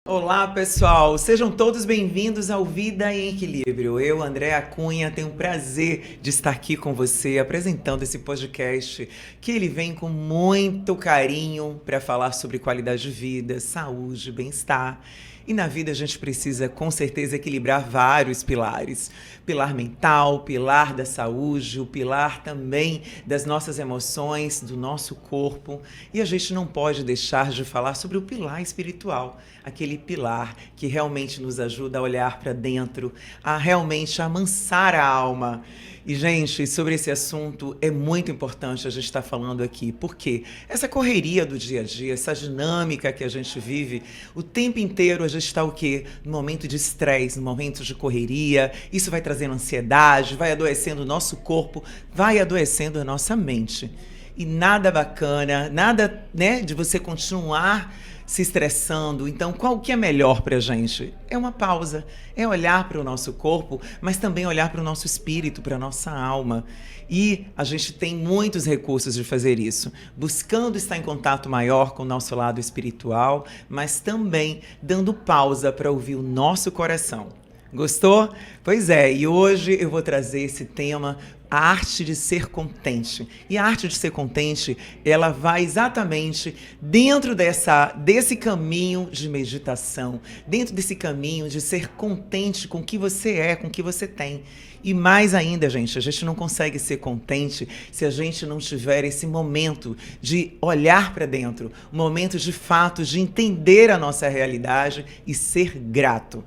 Olá, pessoal! Sejam todos bem-vindos ao Vida em Equilíbrio. Eu, Andréa Cunha, tenho o prazer de estar aqui com você apresentando esse podcast que ele vem com muito carinho para falar sobre qualidade de vida, saúde, bem-estar. E na vida a gente precisa, com certeza, equilibrar vários pilares. Pilar mental, pilar da saúde, o pilar também das nossas emoções, do nosso corpo. E a gente não pode deixar de falar sobre o pilar espiritual, aquele pilar que realmente nos ajuda a olhar para dentro, a realmente amansar a alma. E, gente, sobre esse assunto é muito importante a gente estar falando aqui, porque essa correria do dia a dia, essa dinâmica que a gente vive, o tempo inteiro a gente está o quê? No momento de estresse, no momento de correria, isso vai trazendo ansiedade, vai adoecendo o nosso corpo, vai adoecendo a nossa mente. E nada bacana, nada, né, de você continuar se estressando. Então, qual que é melhor para a gente? É uma pausa, é olhar para o nosso corpo, mas também olhar para o nosso espírito, para a nossa alma. E a gente tem muitos recursos de fazer isso, buscando estar em contato maior com o nosso lado espiritual, mas também dando pausa para ouvir o nosso coração. Gostou? Pois é, e hoje eu vou trazer esse tema, a arte de ser contente. E a arte de ser contente, ela vai exatamente dentro desse caminho de meditação, dentro desse caminho de ser contente com o que você é, com o que você tem. E mais ainda, gente, a gente não consegue ser contente se a gente não tiver esse momento de olhar para dentro, um momento de fato de entender a nossa realidade e ser grato.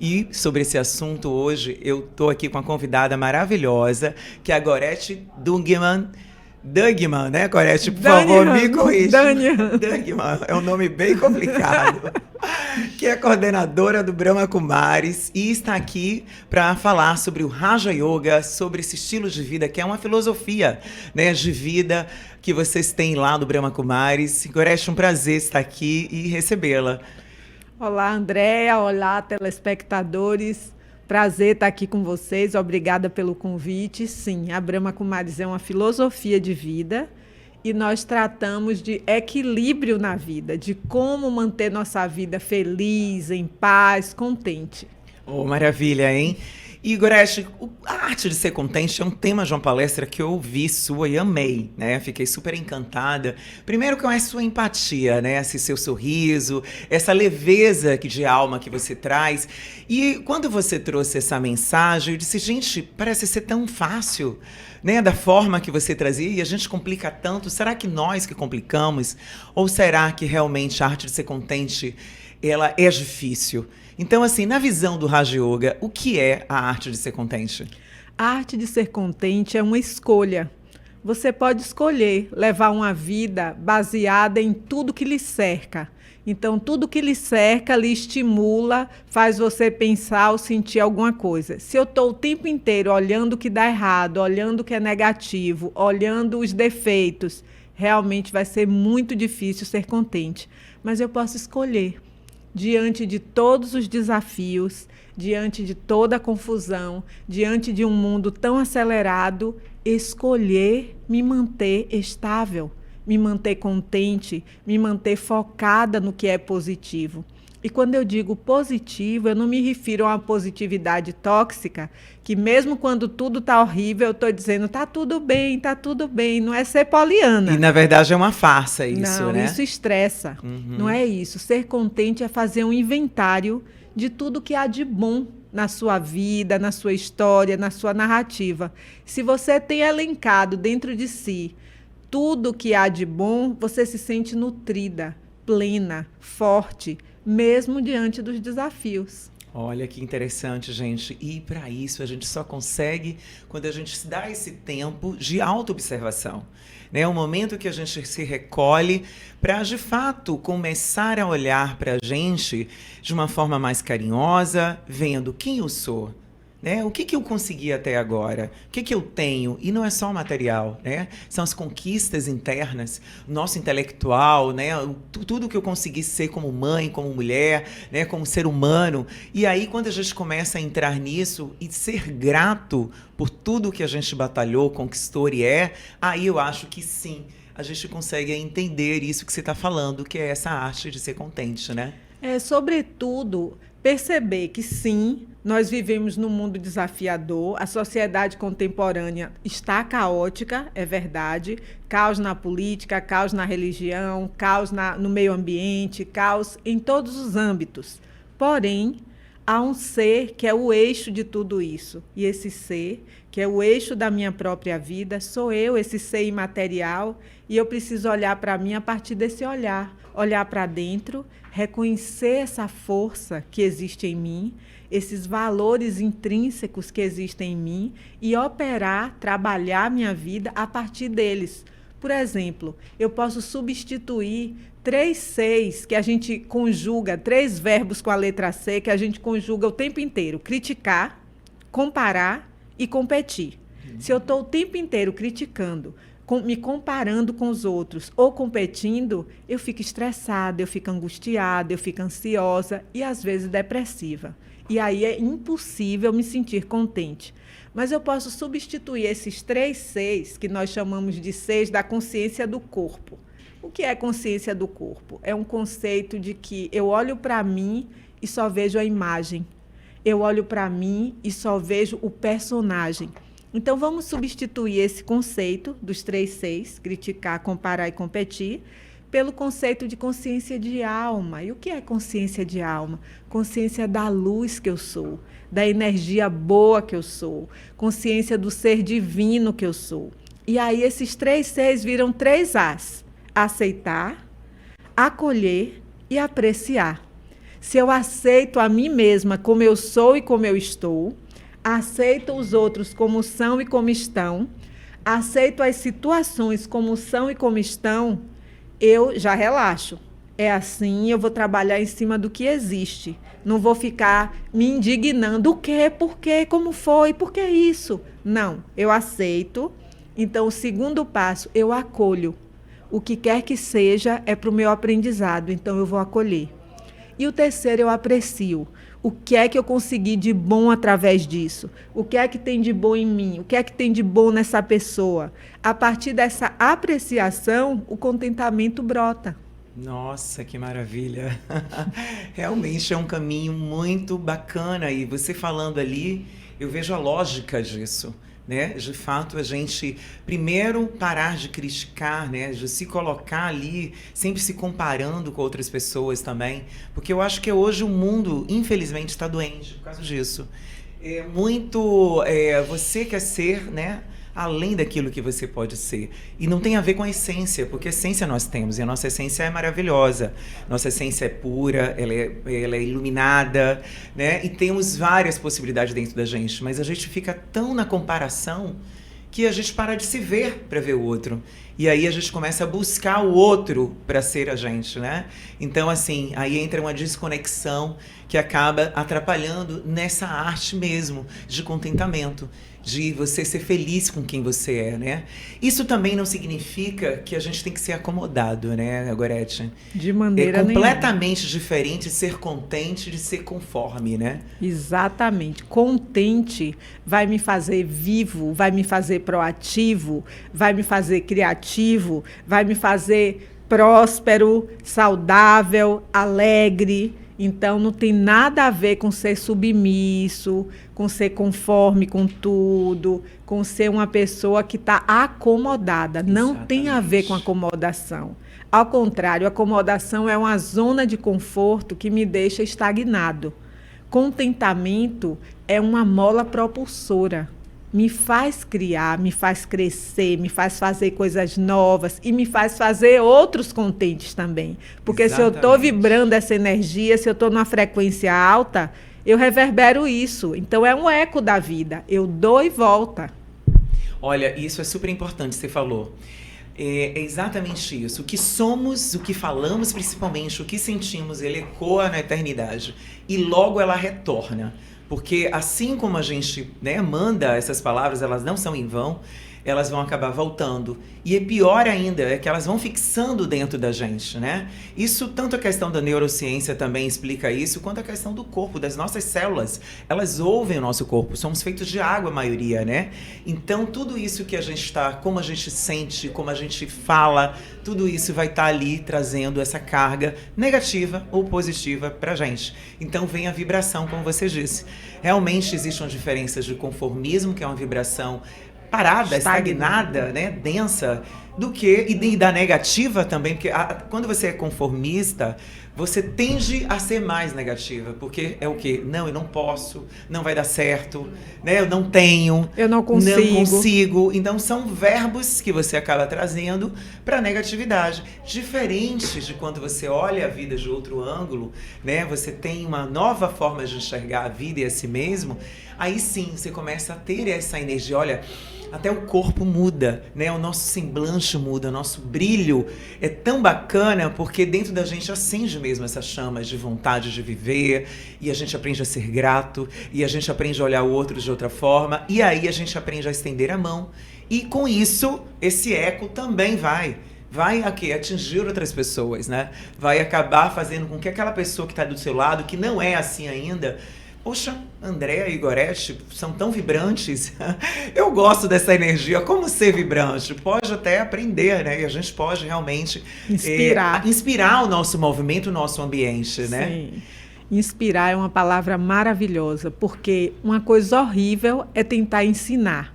E sobre esse assunto hoje eu estou aqui com uma convidada maravilhosa, que é a Gorete Dugman, né, Gorete? Por favor, me corrija. Dugman, é um nome bem complicado. Que é coordenadora do Brahma Kumaris e está aqui para falar sobre o Raja Yoga, sobre esse estilo de vida, que é uma filosofia, né, de vida que vocês têm lá no Brahma Kumaris. Gorete, um prazer estar aqui e recebê-la. Olá, Andréa. Olá, telespectadores. Prazer estar aqui com vocês. Obrigada pelo convite. Sim, a Brahma Kumaris é uma filosofia de vida e nós tratamos de equilíbrio na vida, de como manter nossa vida feliz, em paz, contente. Oh, maravilha, hein? E, Gorete, a arte de ser contente é um tema de uma palestra que eu ouvi sua e amei, né? Fiquei super encantada. Primeiro com a sua empatia, né? Esse seu sorriso, essa leveza de alma que você traz. E quando você trouxe essa mensagem, eu disse, gente, parece ser tão fácil, né? Da forma que você trazia, e a gente complica tanto. Será que nós que complicamos? Ou será que realmente a arte de ser contente, ela é difícil? Então, assim, na visão do Raja Yoga, o que é a arte de ser contente? A arte de ser contente é uma escolha. Você pode escolher levar uma vida baseada em tudo que lhe cerca. Então, tudo que lhe cerca, lhe estimula, faz você pensar ou sentir alguma coisa. Se eu estou o tempo inteiro olhando o que dá errado, olhando o que é negativo, olhando os defeitos, realmente vai ser muito difícil ser contente. Mas eu posso escolher. Diante de todos os desafios, diante de toda a confusão, diante de um mundo tão acelerado, escolher me manter estável, me manter contente, me manter focada no que é positivo. E quando eu digo positivo, eu não me refiro a uma positividade tóxica, que mesmo quando tudo está horrível, eu estou dizendo, tá tudo bem, não é ser poliana. E na verdade é uma farsa isso, não, né? Isso estressa, não é isso. Ser contente é fazer um inventário de tudo que há de bom na sua vida, na sua história, na sua narrativa. Se você tem elencado dentro de si tudo que há de bom, você se sente nutrida, plena, forte, mesmo diante dos desafios. Olha que interessante, gente. E para isso a gente só consegue quando a gente se dá esse tempo de autoobservação. É um momento que a gente se recolhe para, de fato, começar a olhar para a gente de uma forma mais carinhosa, vendo quem eu sou. Né? O que eu consegui até agora? O que eu tenho? E não é só o material, né? São as conquistas internas, nosso intelectual, né? Tudo que eu consegui ser como mãe, como mulher, né? Como ser humano. E aí, quando a gente começa a entrar nisso e ser grato por tudo que a gente batalhou, conquistou e aí eu acho que sim, a gente consegue entender isso que você está falando, que é essa arte de ser contente, né? Sobretudo, perceber que sim, nós vivemos num mundo desafiador, a sociedade contemporânea está caótica, é verdade, caos na política, caos na religião, caos no meio ambiente, caos em todos os âmbitos. Porém, há um ser que é o eixo de tudo isso. E esse ser, que é o eixo da minha própria vida, sou eu, esse ser imaterial, e eu preciso olhar para mim a partir desse olhar para dentro, reconhecer essa força que existe em mim, esses valores intrínsecos que existem em mim e operar, trabalhar minha vida a partir deles. Por exemplo, eu posso substituir 3 Cs que a gente conjuga, 3 verbos com a letra C que a gente conjuga o tempo inteiro: criticar, comparar e competir. Se eu estou o tempo inteiro criticando, me comparando com os outros ou competindo, eu fico estressada, eu fico angustiada, eu fico ansiosa e às vezes depressiva. E aí é impossível me sentir contente. Mas eu posso substituir esses 3 Cs, que nós chamamos de Cs da consciência do corpo. O que é consciência do corpo? É um conceito de que eu olho para mim e só vejo a imagem. Eu olho para mim e só vejo o personagem. Então, vamos substituir esse conceito dos 3 Cs, criticar, comparar e competir, pelo conceito de consciência de alma. E o que é consciência de alma? Consciência da luz que eu sou, da energia boa que eu sou, consciência do ser divino que eu sou. E aí esses 3 Cs viram 3 As: aceitar, acolher e apreciar. Se eu aceito a mim mesma como eu sou e como eu estou, aceito os outros como são e como estão, aceito as situações como são e como estão, eu já relaxo. É assim, eu vou trabalhar em cima do que existe. Não vou ficar me indignando. O quê? Por quê? Como foi? Por que isso? Não, eu aceito. Então, o segundo passo, eu acolho. O que quer que seja é para o meu aprendizado, então eu vou acolher. E o terceiro, eu aprecio. O que é que eu consegui de bom através disso? O que é que tem de bom em mim? O que é que tem de bom nessa pessoa? A partir dessa apreciação, o contentamento brota. Nossa, que maravilha! Realmente é um caminho muito bacana e você falando ali, eu vejo a lógica disso. Né? De fato, a gente primeiro parar de criticar, né? De se colocar ali, sempre se comparando com outras pessoas também, porque eu acho que hoje o mundo, infelizmente, está doente por causa disso. Você quer ser, né? Além daquilo que você pode ser. E não tem a ver com a essência, porque a essência nós temos, e a nossa essência é maravilhosa. Nossa essência é pura, ela é iluminada, né? E temos várias possibilidades dentro da gente, mas a gente fica tão na comparação que a gente para de se ver para ver o outro. E aí a gente começa a buscar o outro para ser a gente, né? Então, assim, aí entra uma desconexão que acaba atrapalhando nessa arte mesmo de contentamento, de você ser feliz com quem você é, né? Isso também não significa que a gente tem que ser acomodado, né, Gorete? De maneira nenhuma. É completamente diferente ser contente de ser conforme, né? Exatamente. Contente vai me fazer vivo, vai me fazer proativo, vai me fazer criativo, vai me fazer próspero, saudável, alegre. Então, não tem nada a ver com ser submisso, com ser conforme com tudo, com ser uma pessoa que está acomodada. Não Exatamente. tem a ver com acomodação. Ao contrário, acomodação é uma zona de conforto que me deixa estagnado. Contentamento é uma mola propulsora. Me faz criar, me faz crescer, me faz fazer coisas novas e me faz fazer outros contentes também. Porque Exatamente. Se eu estou vibrando essa energia, se eu estou numa frequência alta, eu reverbero isso. Então, é um eco da vida. Eu dou e volta. Olha, isso é super importante, você falou. É exatamente isso. O que somos, o que falamos principalmente, o que sentimos, ele ecoa na eternidade. E logo ela retorna. Porque assim como a gente, né, manda essas palavras, elas não são em vão, elas vão acabar voltando. E é pior ainda, é que elas vão fixando dentro da gente, né? Isso, tanto a questão da neurociência também explica isso, quanto a questão do corpo, das nossas células. Elas ouvem o nosso corpo, somos feitos de água a maioria, né? Então, tudo isso que a gente está, como a gente sente, como a gente fala, tudo isso vai estar ali trazendo essa carga negativa ou positiva pra gente. Então, vem a vibração, como você disse. Realmente existem diferenças de conformismo, que é uma vibração parada, estagnada, né, densa, do que e da negativa também, porque quando você é conformista, você tende a ser mais negativa, porque é o quê? Não, eu não posso, não vai dar certo, né? Eu não tenho, eu não consigo. Então são verbos que você acaba trazendo para negatividade, diferentes de quando você olha a vida de outro ângulo, né? Você tem uma nova forma de enxergar a vida e a si mesmo. Aí sim, você começa a ter essa energia, olha, até o corpo muda, né? O nosso semblante muda, o nosso brilho é tão bacana porque dentro da gente acende mesmo essa chama de vontade de viver, e a gente aprende a ser grato, e a gente aprende a olhar o outro de outra forma, e aí a gente aprende a estender a mão, e com isso esse eco também vai aqui atingir outras pessoas, né? Vai acabar fazendo com que aquela pessoa que está do seu lado, que não é assim ainda, poxa, Andréa e Gorete são tão vibrantes. Eu gosto dessa energia. Como ser vibrante? Pode até aprender, né? E a gente pode realmente inspirar o nosso movimento, o nosso ambiente, né? Sim. Inspirar é uma palavra maravilhosa, porque uma coisa horrível é tentar ensinar.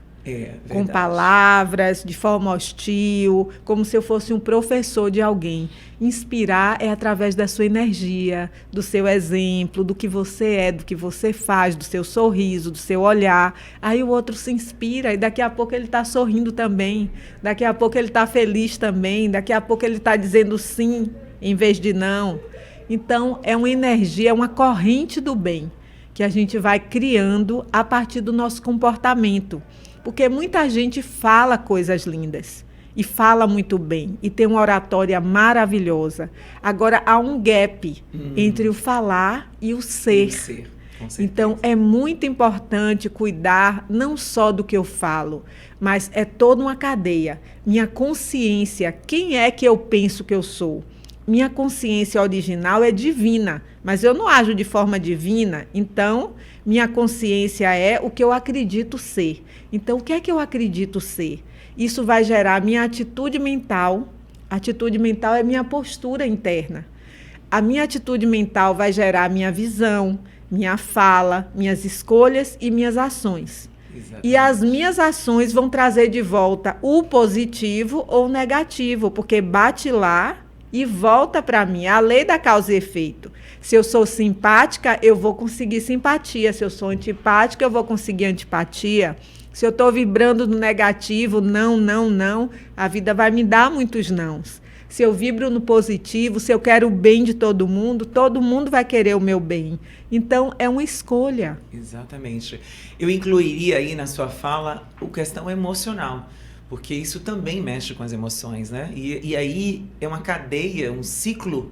Com palavras, de forma hostil, como se eu fosse um professor de alguém. Inspirar é através da sua energia, do seu exemplo, do que você é, do que você faz, do seu sorriso, do seu olhar. Aí o outro se inspira e daqui a pouco ele está sorrindo também, daqui a pouco ele está feliz também, daqui a pouco ele está dizendo sim em vez de não. Então, é uma energia, é uma corrente do bem que a gente vai criando a partir do nosso comportamento. Porque muita gente fala coisas lindas e fala muito bem e tem uma oratória maravilhosa. Agora, há um gap entre o falar e o ser. Então, é muito importante cuidar não só do que eu falo, mas é toda uma cadeia. Minha consciência, quem é que eu penso que eu sou? Minha consciência original é divina, mas eu não ajo de forma divina, então minha consciência é o que eu acredito ser. Então, o que é que eu acredito ser? Isso vai gerar minha atitude mental. A atitude mental é minha postura interna. A minha atitude mental vai gerar minha visão, minha fala, minhas escolhas e minhas ações. Exatamente. E as minhas ações vão trazer de volta o positivo ou o negativo, porque bate lá e volta para mim, a lei da causa e efeito. Se eu sou simpática, eu vou conseguir simpatia. Se eu sou antipática, eu vou conseguir antipatia. Se eu estou vibrando no negativo, não, a vida vai me dar muitos nãos. Se eu vibro no positivo, se eu quero o bem de todo mundo vai querer o meu bem. Então, é uma escolha. Exatamente. Eu incluiria aí na sua fala a questão emocional, porque isso também mexe com as emoções, né? E aí é uma cadeia, um ciclo,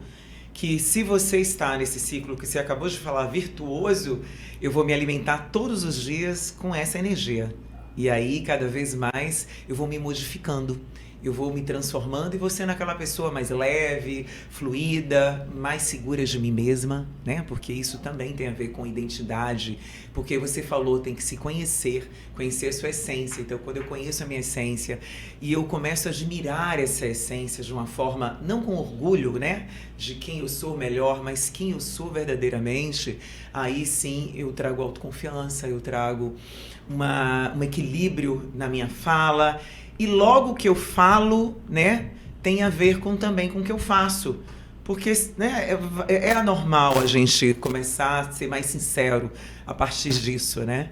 que se você está nesse ciclo que você acabou de falar, virtuoso, eu vou me alimentar todos os dias com essa energia. E aí, cada vez mais, eu vou me modificando. Eu vou me transformando e vou sendo aquela pessoa mais leve, fluida, mais segura de mim mesma, né? Porque isso também tem a ver com identidade. Porque você falou, tem que se conhecer a sua essência. Então, quando eu conheço a minha essência e eu começo a admirar essa essência de uma forma, não com orgulho, né? De quem eu sou melhor, mas quem eu sou verdadeiramente, aí sim eu trago autoconfiança, eu trago um equilíbrio na minha fala. E logo que eu falo, né, tem a ver também com o que eu faço. Porque, né, é anormal a gente começar a ser mais sincero a partir disso, né?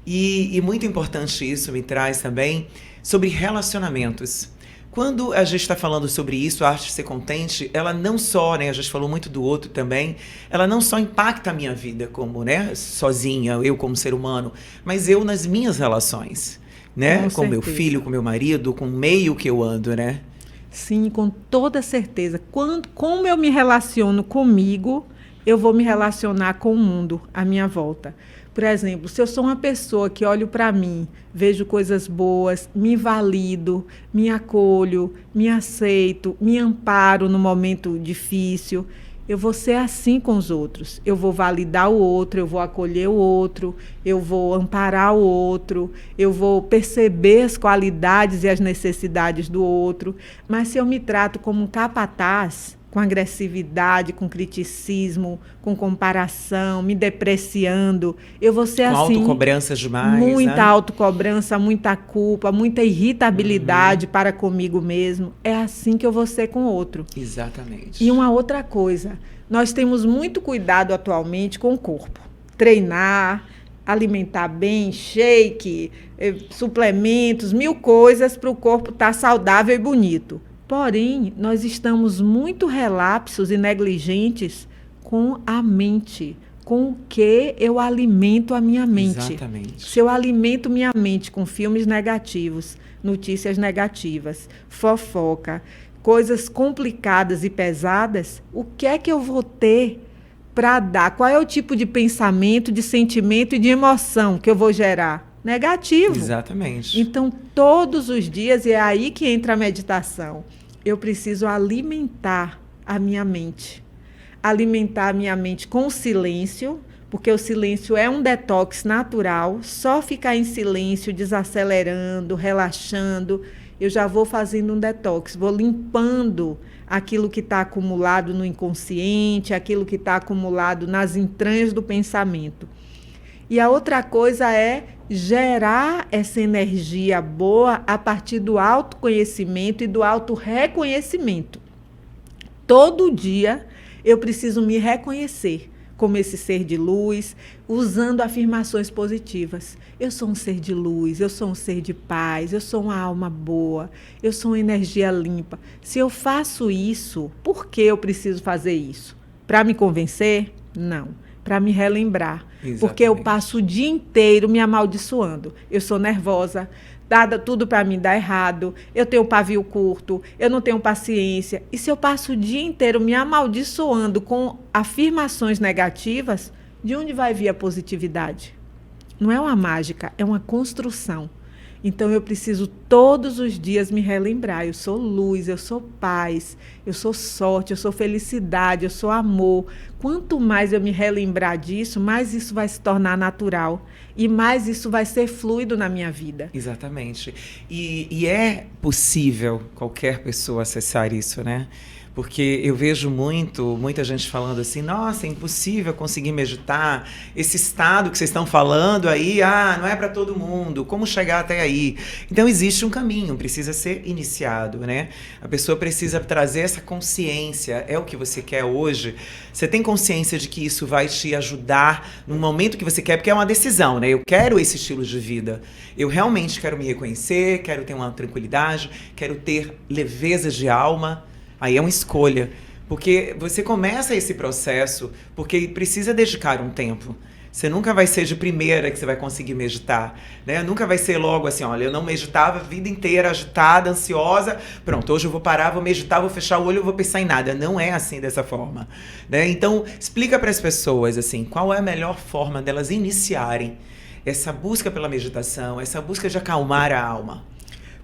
E muito importante isso me traz também sobre relacionamentos. Quando a gente está falando sobre isso, a arte de ser contente, ela não só, né, a gente falou muito do outro também, ela não só impacta a minha vida como, né, sozinha, eu como ser humano, mas eu nas minhas relações. Né? Com meu filho, com meu marido, com o meio que eu ando, né? Sim, com toda certeza. Como eu me relaciono comigo, eu vou me relacionar com o mundo à minha volta. Por exemplo, se eu sou uma pessoa que olho para mim, vejo coisas boas, me valido, me acolho, me aceito, me amparo no momento difícil, eu vou ser assim com os outros. Eu vou validar o outro, eu vou acolher o outro, eu vou amparar o outro, eu vou perceber as qualidades e as necessidades do outro. Mas se eu me trato como um capataz, com agressividade, com criticismo, com comparação, me depreciando, eu vou ser com assim. Autocobrança demais, muita né? autocobrança, muita culpa, muita irritabilidade para comigo mesmo. É assim que eu vou ser com o outro. Exatamente. E uma outra coisa, nós temos muito cuidado atualmente com o corpo. Treinar, alimentar bem, shake, suplementos, 1000 coisas para o corpo estar saudável e bonito. Porém, nós estamos muito relapsos e negligentes com a mente, com o que eu alimento a minha mente. Exatamente. Se eu alimento minha mente com filmes negativos, notícias negativas, fofoca, coisas complicadas e pesadas, o que é que eu vou ter para dar? Qual é o tipo de pensamento, de sentimento e de emoção que eu vou gerar? Negativo. Exatamente. Então, todos os dias, e é aí que entra a meditação, eu preciso alimentar a minha mente. Alimentar a minha mente com silêncio, porque o silêncio é um detox natural. Só ficar em silêncio, desacelerando, relaxando, eu já vou fazendo um detox, vou limpando aquilo que está acumulado no inconsciente, aquilo que está acumulado nas entranhas do pensamento. E a outra coisa é gerar essa energia boa a partir do autoconhecimento e do autorreconhecimento. Todo dia eu preciso me reconhecer como esse ser de luz, usando afirmações positivas. Eu sou um ser de luz, eu sou um ser de paz, eu sou uma alma boa, eu sou uma energia limpa. Se eu faço isso, por que eu preciso fazer isso? Para me convencer? Não. Para me relembrar. Exatamente. Porque eu passo o dia inteiro me amaldiçoando. Eu sou nervosa, tudo para mim dá errado, eu tenho pavio curto, eu não tenho paciência. E se eu passo o dia inteiro me amaldiçoando com afirmações negativas, de onde vai vir a positividade? Não é uma mágica, é uma construção. Então, eu preciso todos os dias me relembrar. Eu sou luz, eu sou paz, eu sou sorte, eu sou felicidade, eu sou amor. Quanto mais eu me relembrar disso, mais isso vai se tornar natural. E mais isso vai ser fluido na minha vida. Exatamente. E é possível qualquer pessoa acessar isso, né? Porque eu vejo muita gente falando assim, nossa, é impossível conseguir meditar, esse estado que vocês estão falando aí, não é para todo mundo, como chegar até aí? Então existe um caminho, precisa ser iniciado, né? A pessoa precisa trazer essa consciência, é o que você quer hoje? Você tem consciência de que isso vai te ajudar no momento que você quer, porque é uma decisão, né? Eu quero esse estilo de vida, eu realmente quero me reconhecer, quero ter uma tranquilidade, quero ter leveza de alma. Aí é uma escolha, porque você começa esse processo porque precisa dedicar um tempo. Você nunca vai ser de primeira que você vai conseguir meditar, né? Nunca vai ser logo assim, olha, eu não meditava a vida inteira, agitada, ansiosa, pronto, hoje eu vou parar, vou meditar, vou fechar o olho, eu vou pensar em nada. Não é assim dessa forma, né? Então, explica para as pessoas, assim, qual é a melhor forma delas iniciarem essa busca pela meditação, essa busca de acalmar a alma.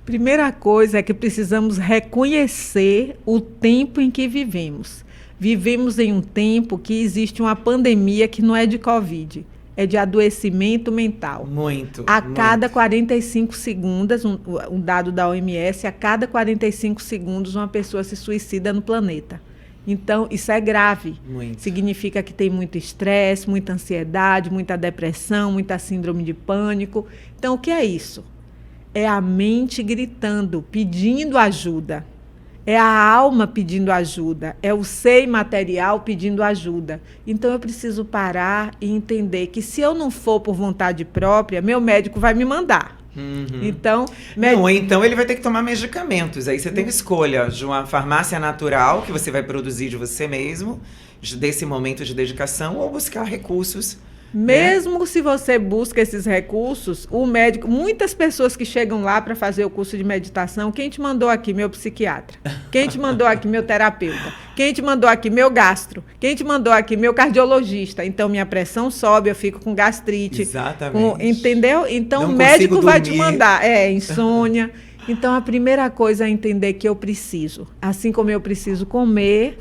Primeira coisa é que precisamos reconhecer o tempo em que vivemos. Vivemos em um tempo que existe uma pandemia que não é de Covid, é de adoecimento mental. Muito. Cada 45 segundos, um dado da OMS, a cada 45 segundos uma pessoa se suicida no planeta. Então, isso é grave. Muito. Significa que tem muito estresse, muita ansiedade, muita depressão, muita síndrome de pânico. Então, o que é isso? É a mente gritando, pedindo ajuda. É a alma pedindo ajuda. É o ser imaterial pedindo ajuda. Então, eu preciso parar e entender que se eu não for por vontade própria, meu médico vai me mandar. Uhum. Então, então ele vai ter que tomar medicamentos. Aí você tem escolha de uma farmácia natural que você vai produzir de você mesmo, desse momento de dedicação, ou buscar recursos Mesmo se você busca esses recursos, o médico, muitas pessoas que chegam lá para fazer o curso de meditação, quem te mandou aqui? Meu psiquiatra. Quem te mandou aqui? Meu terapeuta. Quem te mandou aqui? Meu gastro. Quem te mandou aqui? Meu cardiologista. Então, minha pressão sobe, eu fico com gastrite. Exatamente. Entendeu? Então, Não o médico consigo vai te dormir. mandar. Insônia. Então, a primeira coisa é entender que eu preciso. Assim como eu preciso comer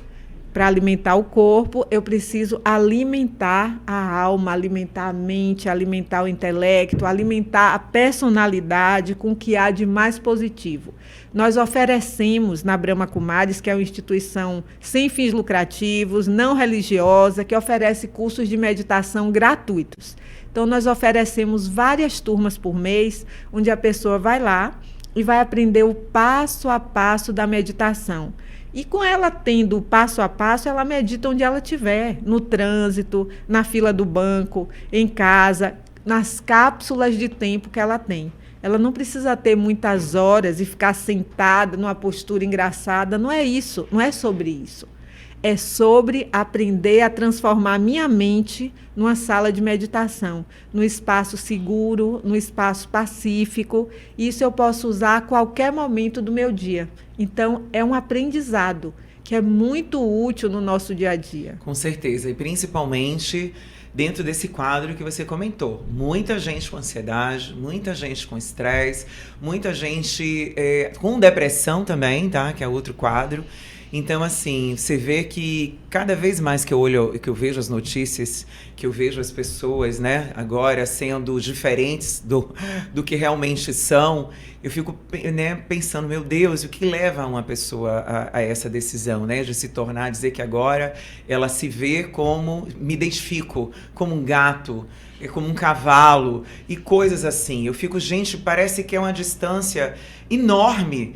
para alimentar o corpo, eu preciso alimentar a alma, alimentar a mente, alimentar o intelecto, alimentar a personalidade com o que há de mais positivo. Nós oferecemos na Brahma Kumaris, que é uma instituição sem fins lucrativos, não religiosa, que oferece cursos de meditação gratuitos. Então, nós oferecemos várias turmas por mês, onde a pessoa vai lá e vai aprender o passo a passo da meditação. E com ela tendo o passo a passo, ela medita onde ela estiver, no trânsito, na fila do banco, em casa, nas cápsulas de tempo que ela tem. Ela não precisa ter muitas horas e ficar sentada numa postura engraçada. Não é isso, não é sobre isso. É sobre aprender a transformar minha mente numa sala de meditação, num espaço seguro, num espaço pacífico. Isso eu posso usar a qualquer momento do meu dia. Então, é um aprendizado que é muito útil no nosso dia a dia. Com certeza, e principalmente dentro desse quadro que você comentou. Muita gente com ansiedade, muita gente com estresse, muita gente com depressão também, tá? Que é outro quadro. Então, assim, você vê que cada vez mais que eu vejo as notícias, que eu vejo as pessoas, né, agora sendo diferentes do que realmente são, eu fico, né, pensando, meu Deus, o que leva uma pessoa a essa decisão, né, de se tornar, dizer que agora ela se vê como, me identifico, como um gato, como um cavalo e coisas assim. Eu fico, gente, parece que é uma distância enorme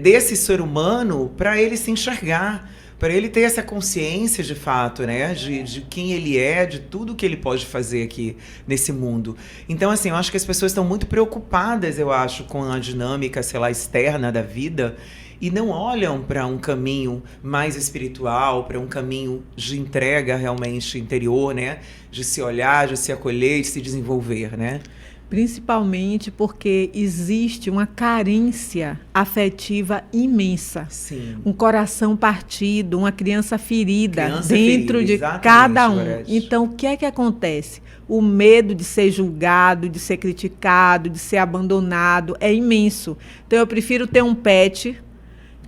desse ser humano para ele se enxergar, para ele ter essa consciência de fato, né, de quem ele é, de tudo que ele pode fazer aqui nesse mundo. Então, assim, eu acho que as pessoas estão muito preocupadas, eu acho, com a dinâmica, sei lá, externa da vida e não olham para um caminho mais espiritual, para um caminho de entrega realmente interior, né, de se olhar, de se acolher, de se desenvolver, né? Principalmente porque existe uma carência afetiva imensa. Sim. Um coração partido, uma criança ferida dentro de exatamente, cada um. Gorete. Então, o que é que acontece? O medo de ser julgado, de ser criticado, de ser abandonado é imenso. Então, eu prefiro ter um pet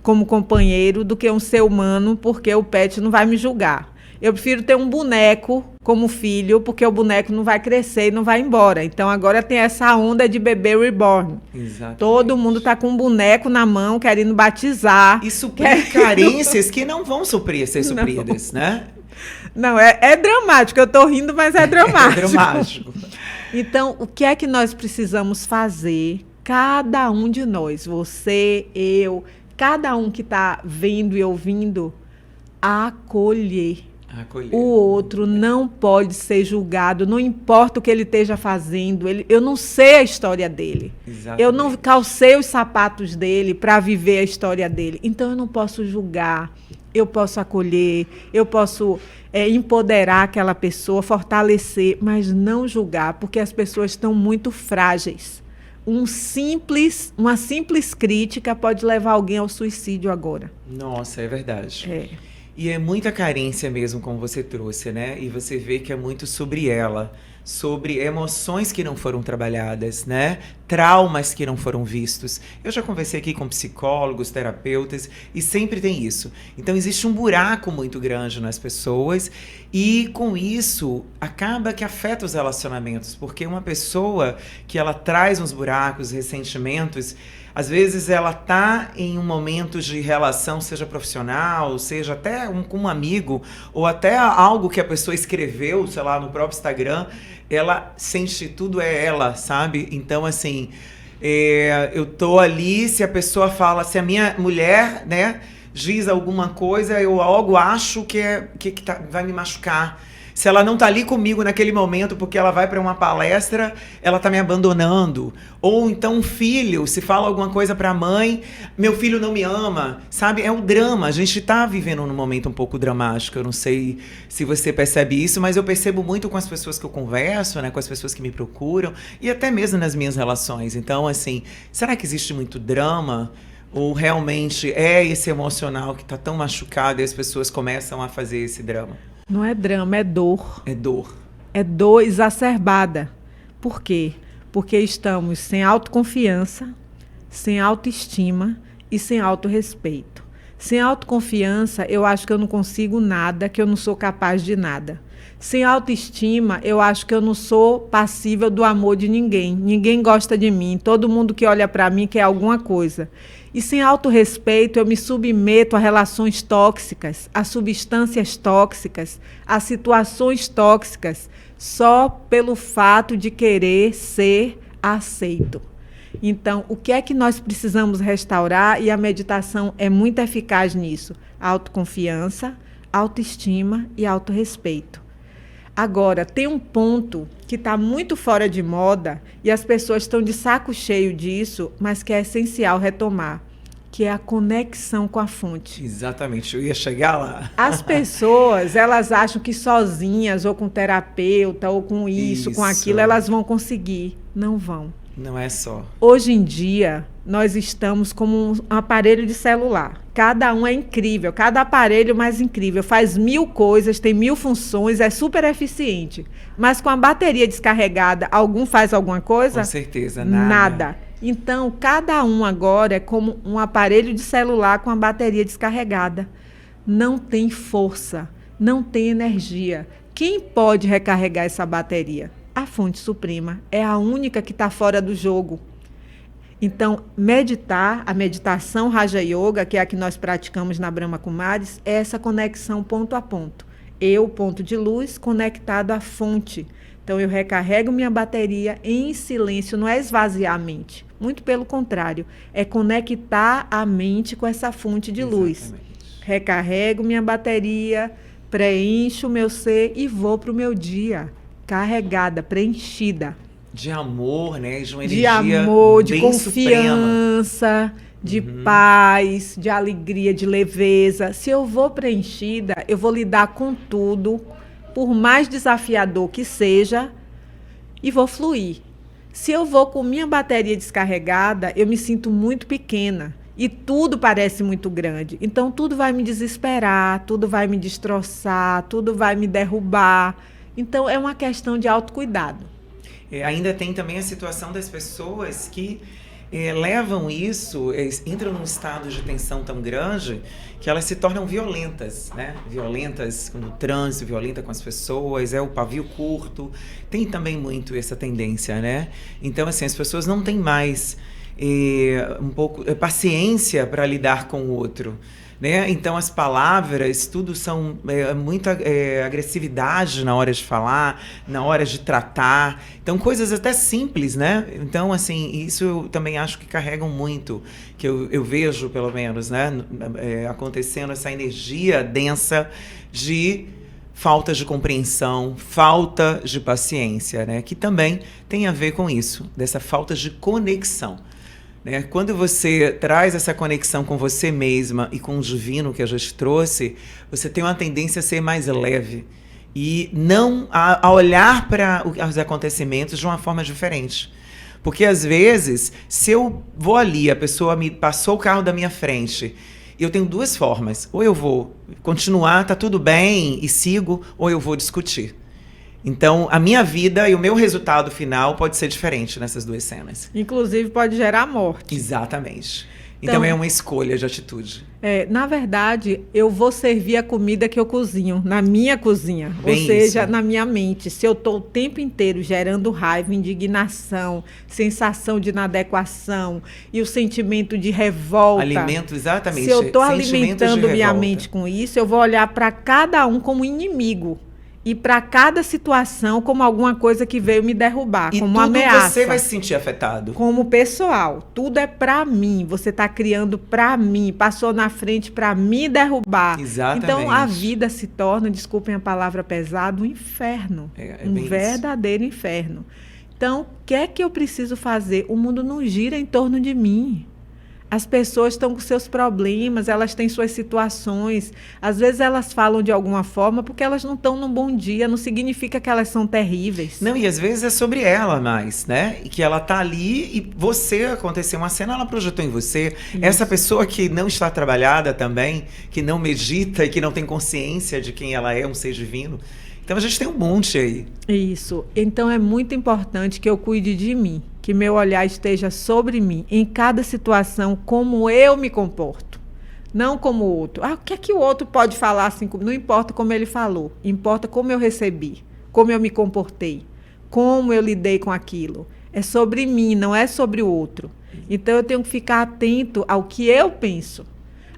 como companheiro do que um ser humano, porque o pet não vai me julgar. Eu prefiro ter um boneco como filho, porque o boneco não vai crescer e não vai embora. Então, agora tem essa onda de bebê reborn. Exatamente. Todo mundo está com um boneco na mão, querendo batizar. E suprir carências que não vão ser supridas, né? Não, é dramático. Eu estou rindo, mas é dramático. É dramático. Então, o que é que nós precisamos fazer? Cada um de nós, você, eu, cada um que está vendo e ouvindo, acolher. O outro não pode ser julgado, não importa o que ele esteja fazendo. Eu não sei a história dele. Exatamente. Eu não calcei os sapatos dele para viver a história dele. Então, eu não posso julgar, eu posso acolher, eu posso empoderar aquela pessoa, fortalecer, mas não julgar, porque as pessoas estão muito frágeis. Uma simples crítica pode levar alguém ao suicídio agora. Nossa, é verdade. E é muita carência mesmo, como você trouxe, né? E você vê que é muito sobre ela, sobre emoções que não foram trabalhadas, né? Traumas que não foram vistos. Eu já conversei aqui com psicólogos, terapeutas, e sempre tem isso. Então, existe um buraco muito grande nas pessoas e, com isso, acaba que afeta os relacionamentos, porque uma pessoa que ela traz uns buracos, ressentimentos, às vezes ela está em um momento de relação, seja profissional, seja até com um amigo, ou até algo que a pessoa escreveu, sei lá, no próprio Instagram, ela sente tudo é ela, sabe? Então, assim, eu tô ali, se a pessoa fala, se a minha mulher, né, diz alguma coisa, eu logo acho que vai me machucar. Se ela não tá ali comigo naquele momento porque ela vai para uma palestra, ela tá me abandonando. Ou então um filho, se fala alguma coisa para a mãe, meu filho não me ama, sabe? É um drama. A gente tá vivendo num momento um pouco dramático. Eu não sei se você percebe isso, mas eu percebo muito com as pessoas que eu converso, né? Com as pessoas que me procuram e até mesmo nas minhas relações. Então, assim, será que existe muito drama? Ou realmente é esse emocional que tá tão machucado e as pessoas começam a fazer esse drama? Não é drama, é dor. É dor. É dor exacerbada. Por quê? Porque estamos sem autoconfiança, sem autoestima e sem autorrespeito. Sem autoconfiança, eu acho que eu não consigo nada, que eu não sou capaz de nada. Sem autoestima, eu acho que eu não sou passível do amor de ninguém. Ninguém gosta de mim. Todo mundo que olha para mim quer alguma coisa. E sem autorrespeito, eu me submeto a relações tóxicas, a substâncias tóxicas, a situações tóxicas, só pelo fato de querer ser aceito. Então, o que é que nós precisamos restaurar? E a meditação é muito eficaz nisso. Autoconfiança, autoestima e autorrespeito. Agora, tem um ponto que está muito fora de moda e as pessoas estão de saco cheio disso, mas que é essencial retomar, que é a conexão com a fonte. Exatamente, eu ia chegar lá. As pessoas, elas acham que sozinhas, ou com terapeuta, ou com isso, com aquilo, elas vão conseguir. Não vão. Não é só. Hoje em dia, nós estamos como um aparelho de celular. Cada um é incrível, cada aparelho mais incrível. Faz 1000 coisas, tem 1000 funções, é super eficiente. Mas com a bateria descarregada, algum faz alguma coisa? Com certeza, Nada. Então, cada um agora é como um aparelho de celular com a bateria descarregada. Não tem força, não tem energia. Quem pode recarregar essa bateria? A fonte suprema é a única que está fora do jogo. Então, meditar, a meditação Raja Yoga, que é a que nós praticamos na Brahma Kumaris, é essa conexão ponto a ponto. Eu, ponto de luz, conectado à fonte. Então, eu recarrego minha bateria em silêncio, não é esvaziar a mente. Muito pelo contrário, é conectar a mente com essa fonte de luz. Recarrego minha bateria, preencho o meu ser e vou para o meu dia. Carregada, preenchida. De amor, né? De uma de energia amor, de bem confiança, suprema. De paz, de alegria, de leveza. Se eu vou preenchida, eu vou lidar com tudo, por mais desafiador que seja, e vou fluir. Se eu vou com minha bateria descarregada, eu me sinto muito pequena. E tudo parece muito grande. Então, tudo vai me desesperar, tudo vai me destroçar, tudo vai me derrubar. Então, é uma questão de autocuidado. Ainda tem também a situação das pessoas que levam isso, entram num estado de tensão tão grande que elas se tornam violentas, né? Violentas no trânsito, violenta com as pessoas, é o pavio curto. Tem também muito essa tendência, né? Então, assim, as pessoas não têm mais um pouco paciência para lidar com o outro. Né? Então as palavras, tudo são muita agressividade na hora de falar, na hora de tratar. Então coisas até simples, né? Então assim, isso eu também acho que carregam muito, que eu vejo pelo menos, né? Acontecendo essa energia densa de falta de compreensão, falta de paciência, né? Que também tem a ver com isso, dessa falta de conexão. Quando você traz essa conexão com você mesma e com o divino que a gente trouxe, você tem uma tendência a ser mais leve e não a olhar para os acontecimentos de uma forma diferente. Porque às vezes, se eu vou ali, a pessoa me passou o carro da minha frente, eu tenho duas formas. Ou eu vou continuar, tá tudo bem e sigo, ou eu vou discutir. Então, a minha vida e o meu resultado final pode ser diferente nessas duas cenas. Inclusive, pode gerar morte. Exatamente. Então, é uma escolha de atitude. Na verdade, eu vou servir a comida que eu cozinho, na minha cozinha. Bem ou seja, isso. Na minha mente. Se eu estou o tempo inteiro gerando raiva, indignação, sensação de inadequação e o sentimento de revolta. Alimento, exatamente. Se eu estou alimentando minha mente com isso, eu vou olhar para cada um como inimigo. e para cada situação como alguma coisa que veio me derrubar, E como uma tudo ameaça. você vai se sentir afetado. Como pessoal, tudo é para mim. Você está criando para mim, passou na frente para me derrubar. Exatamente. Então a vida se torna, desculpem a palavra pesada, um inferno, um verdadeiro inferno. Então, o que é que eu preciso fazer? O mundo não gira em torno de mim. As pessoas estão com seus problemas, elas têm suas situações. Às vezes elas falam de alguma forma porque elas não estão num bom dia, não significa que elas são terríveis. Não, e às vezes é sobre ela mais, né? E que ela tá ali e você, aconteceu uma cena, ela projetou em você. Isso. Essa pessoa que não está trabalhada também, que não medita e que não tem consciência de quem ela é, um ser divino. Então a gente tem um monte aí. Isso. Então é muito importante que eu cuide de mim, que meu olhar esteja sobre mim, em cada situação, como eu me comporto. Não como o outro. O que é que o outro pode falar assim? Não importa como ele falou, importa como eu recebi, como eu me comportei, como eu lidei com aquilo. É sobre mim, não é sobre o outro. Então eu tenho que ficar atento ao que eu penso,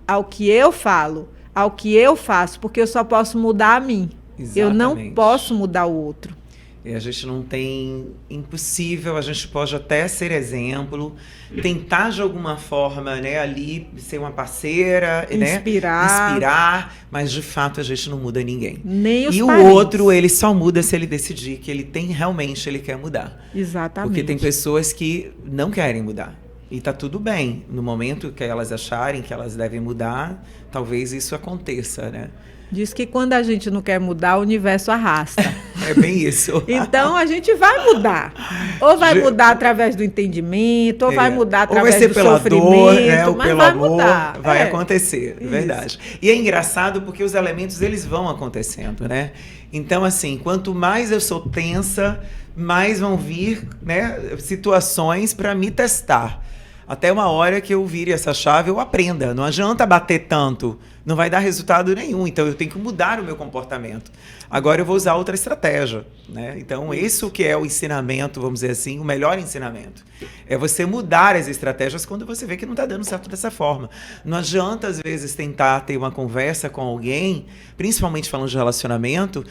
ao que eu falo, ao que eu faço, porque eu só posso mudar a mim. Exatamente. Eu não posso mudar o outro. E a gente não tem... Impossível, a gente pode até ser exemplo, tentar de alguma forma, né, ali ser uma parceira, inspirar, mas de fato a gente não muda ninguém. Nem os E parentes. O outro, ele só muda se ele decidir que ele tem realmente, ele quer mudar. Exatamente. Porque tem pessoas que não querem mudar. E tá tudo bem. No momento que elas acharem que elas devem mudar, talvez isso aconteça, né? Diz que quando a gente não quer mudar, o universo arrasta. É bem isso. Então, a gente vai mudar. Ou vai mudar através do entendimento, ou vai mudar através do sofrimento, dor, né? Ou mas pelo vai amor, mudar. Vai acontecer, verdade. E é engraçado porque os elementos, eles vão acontecendo, né? Então, assim, quanto mais eu sou tensa, mais vão vir, né, situações para me testar. Até uma hora que eu vire essa chave, eu aprenda. Não adianta bater tanto, não vai dar resultado nenhum. Então, eu tenho que mudar o meu comportamento. Agora, eu vou usar outra estratégia, né? Então, isso que é o ensinamento, vamos dizer assim, o melhor ensinamento. É você mudar as estratégias quando você vê que não está dando certo dessa forma. Não adianta, às vezes, tentar ter uma conversa com alguém, principalmente falando de relacionamento,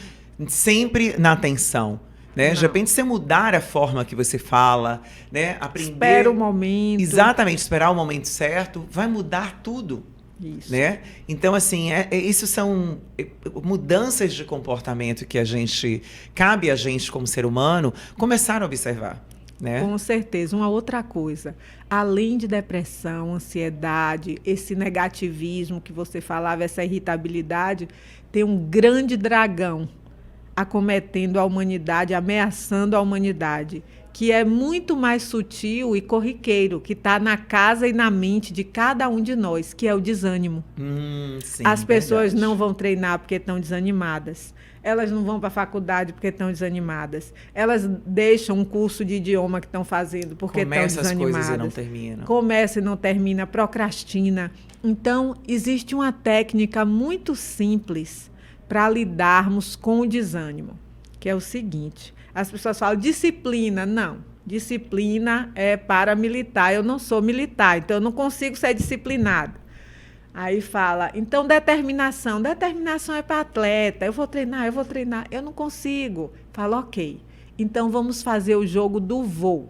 sempre na atenção. Né? De repente, você mudar a forma que você fala, né? Aprender... Espera o momento. Exatamente, esperar o momento certo, vai mudar tudo. Isso. Né? Então, assim, isso são mudanças de comportamento que cabe a gente, como ser humano, começar a observar. Né? Com certeza. Uma outra coisa, além de depressão, ansiedade, esse negativismo que você falava, essa irritabilidade, tem um grande dragão acometendo a humanidade, ameaçando a humanidade, que é muito mais sutil e corriqueiro, que está na casa e na mente de cada um de nós, que é o desânimo. Sim, as pessoas verdade. não vão treinar porque estão desanimadas. Elas não vão para a faculdade porque estão desanimadas. Elas deixam um curso de idioma que estão fazendo porque estão desanimadas. Começa as coisas e não termina. Começa e não termina, procrastina. Então, existe uma técnica muito simples para lidarmos com o desânimo, que é o seguinte: as pessoas falam disciplina. Não, disciplina é para militar. Eu não sou militar, então eu não consigo ser disciplinado. Aí fala, então determinação. Determinação é para atleta. Eu vou treinar. Eu não consigo. Fala, ok. Então vamos fazer o jogo do vou,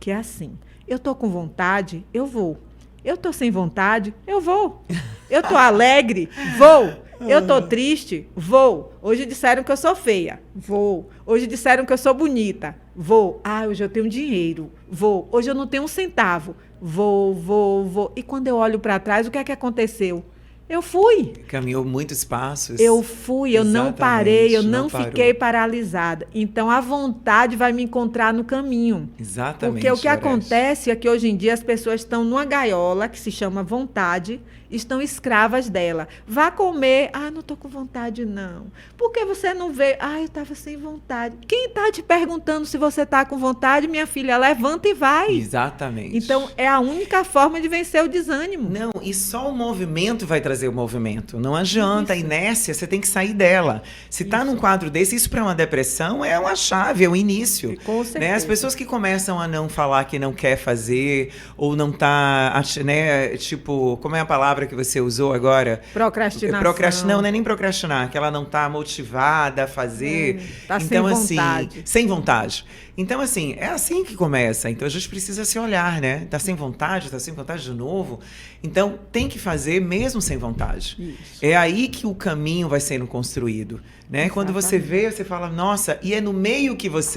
que é assim: eu estou com vontade, eu vou. Eu estou sem vontade, eu vou. Eu estou alegre, vou. Eu estou triste, vou. Hoje disseram que eu sou feia, vou. Hoje disseram que eu sou bonita, vou. Hoje eu tenho dinheiro, vou. Hoje eu não tenho um centavo, vou. E quando eu olho para trás, o que é que aconteceu? Eu fui. Caminhou muitos passos. Eu fui, eu não parei, eu não fiquei paralisada. Então, a vontade vai me encontrar no caminho. Exatamente. Porque o que acontece é que hoje em dia as pessoas estão numa gaiola que se chama vontade, estão escravas dela. Vá comer. Não estou com vontade, não. Por que você não veio? Eu estava sem vontade. Quem está te perguntando se você está com vontade, minha filha? Levanta e vai. Exatamente. Então, é a única forma de vencer o desânimo. Não, e só o movimento vai trazer o movimento. Não adianta, a inércia, você tem que sair dela. Se está num quadro desse, isso para uma depressão é uma chave, é o início. Com certeza. Né? As pessoas que começam a não falar que não quer fazer, ou não tá, né, tipo, como é a palavra palavra que você usou agora. Procrastinação. Não é nem procrastinar, que ela não está motivada a fazer. Tá então, sem vontade. Assim, sem vontade. Então, assim, é assim que começa. Então, a gente precisa se olhar, né? Tá sem vontade de novo. Então, tem que fazer mesmo sem vontade. Isso. É aí que o caminho vai sendo construído, né? Quando você vê, você fala, nossa, e é no meio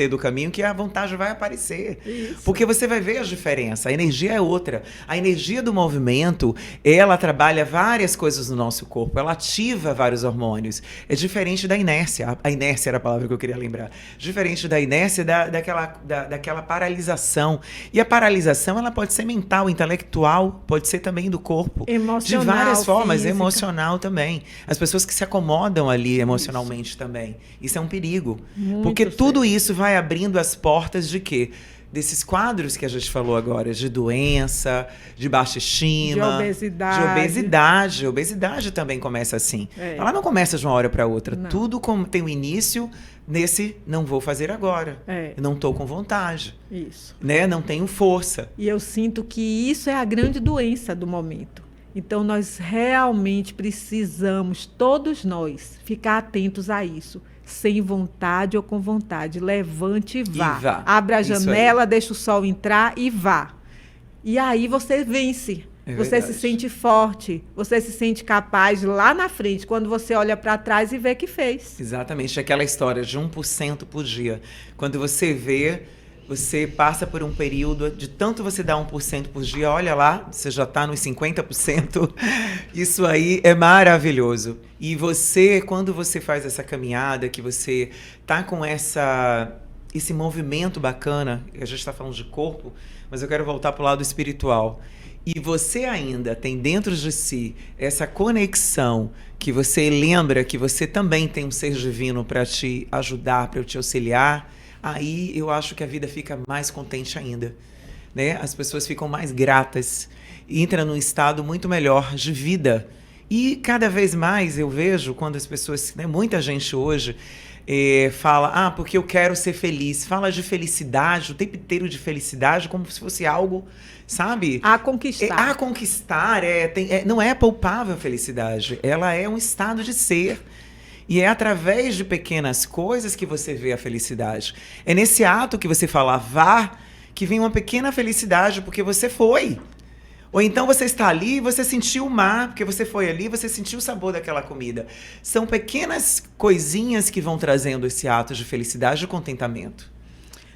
do caminho que a vontade vai aparecer. Isso. Porque você vai ver a diferença. A energia é outra. A energia do movimento, ela trabalha várias coisas no nosso corpo. Ela ativa vários hormônios. É diferente da inércia. A inércia era a palavra que eu queria lembrar. Diferente da inércia, daquela paralisação. E a paralisação, ela pode ser mental, intelectual, pode ser também do corpo. Emocional, de várias formas, física. Emocional também. As pessoas que se acomodam ali emocionalmente também. Isso é um perigo. Porque tudo isso vai abrindo as portas de quê? Desses quadros que a gente falou agora, de doença, de baixa estima, de obesidade. De obesidade. Obesidade também começa assim. Ela não começa de uma hora para outra. Não. Tudo tem um início nesse não vou fazer agora. Não estou com vontade. Isso. Né? Não tenho força. E eu sinto que isso é a grande doença do momento. Então, nós realmente precisamos, todos nós, ficar atentos a isso. Sem vontade ou com vontade. Levante e vá. Abra a janela, deixa o sol entrar e vá. E aí você vence. Você se sente forte. Você se sente capaz lá na frente, quando você olha para trás e vê que fez. Exatamente. Aquela história de 1% por dia. Quando você vê... Você passa por um período de tanto você dar 1% por dia, olha lá, você já está nos 50%. Isso aí é maravilhoso. E você, quando você faz essa caminhada, que você tá com esse movimento bacana, a gente está falando de corpo, mas eu quero voltar para o lado espiritual. E você ainda tem dentro de si essa conexão que você lembra que você também tem um ser divino para te ajudar, para te auxiliar. Aí eu acho que a vida fica mais contente ainda, né? As pessoas ficam mais gratas, entram num estado muito melhor de vida. E cada vez mais eu vejo quando as pessoas, né, muita gente hoje fala, porque eu quero ser feliz. Fala de felicidade, o tempo inteiro de felicidade, como se fosse algo, sabe? A conquistar. A conquistar, não é palpável a felicidade, ela é um estado de ser. E é através de pequenas coisas que você vê a felicidade. É nesse ato que você fala vá, que vem uma pequena felicidade porque você foi. Ou então você está ali e você sentiu o mar, porque você foi ali e você sentiu o sabor daquela comida. São pequenas coisinhas que vão trazendo esse ato de felicidade e contentamento.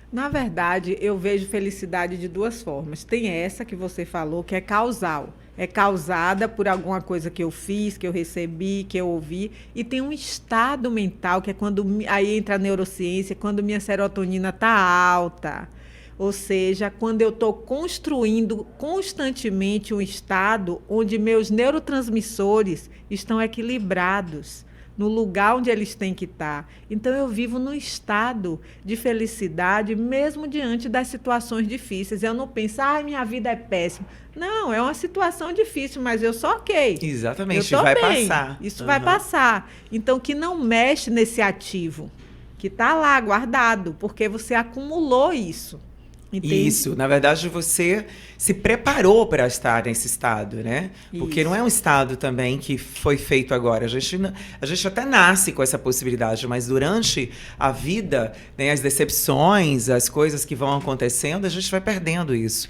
Na verdade, eu vejo felicidade de duas formas. Tem essa que você falou, que é causal. É causada por alguma coisa que eu fiz, que eu recebi, que eu ouvi. E tem um estado mental, que é quando... Aí entra a neurociência, quando minha serotonina está alta. Ou seja, quando eu estou construindo constantemente um estado onde meus neurotransmissores estão equilibrados, no lugar onde eles têm que estar. Então, eu vivo num estado de felicidade, mesmo diante das situações difíceis. Eu não penso, minha vida é péssima. Não, é uma situação difícil, mas eu sou ok. Exatamente, eu tô vai bem. passar. Isso vai passar. Então, que não mexe nesse ativo, que está lá guardado, porque você acumulou isso. Entende? Isso, na verdade você se preparou para estar nesse estado, né? Porque não é um estado também que foi feito agora. A gente até nasce com essa possibilidade, mas durante a vida, né, as decepções, as coisas que vão acontecendo, a gente vai perdendo isso.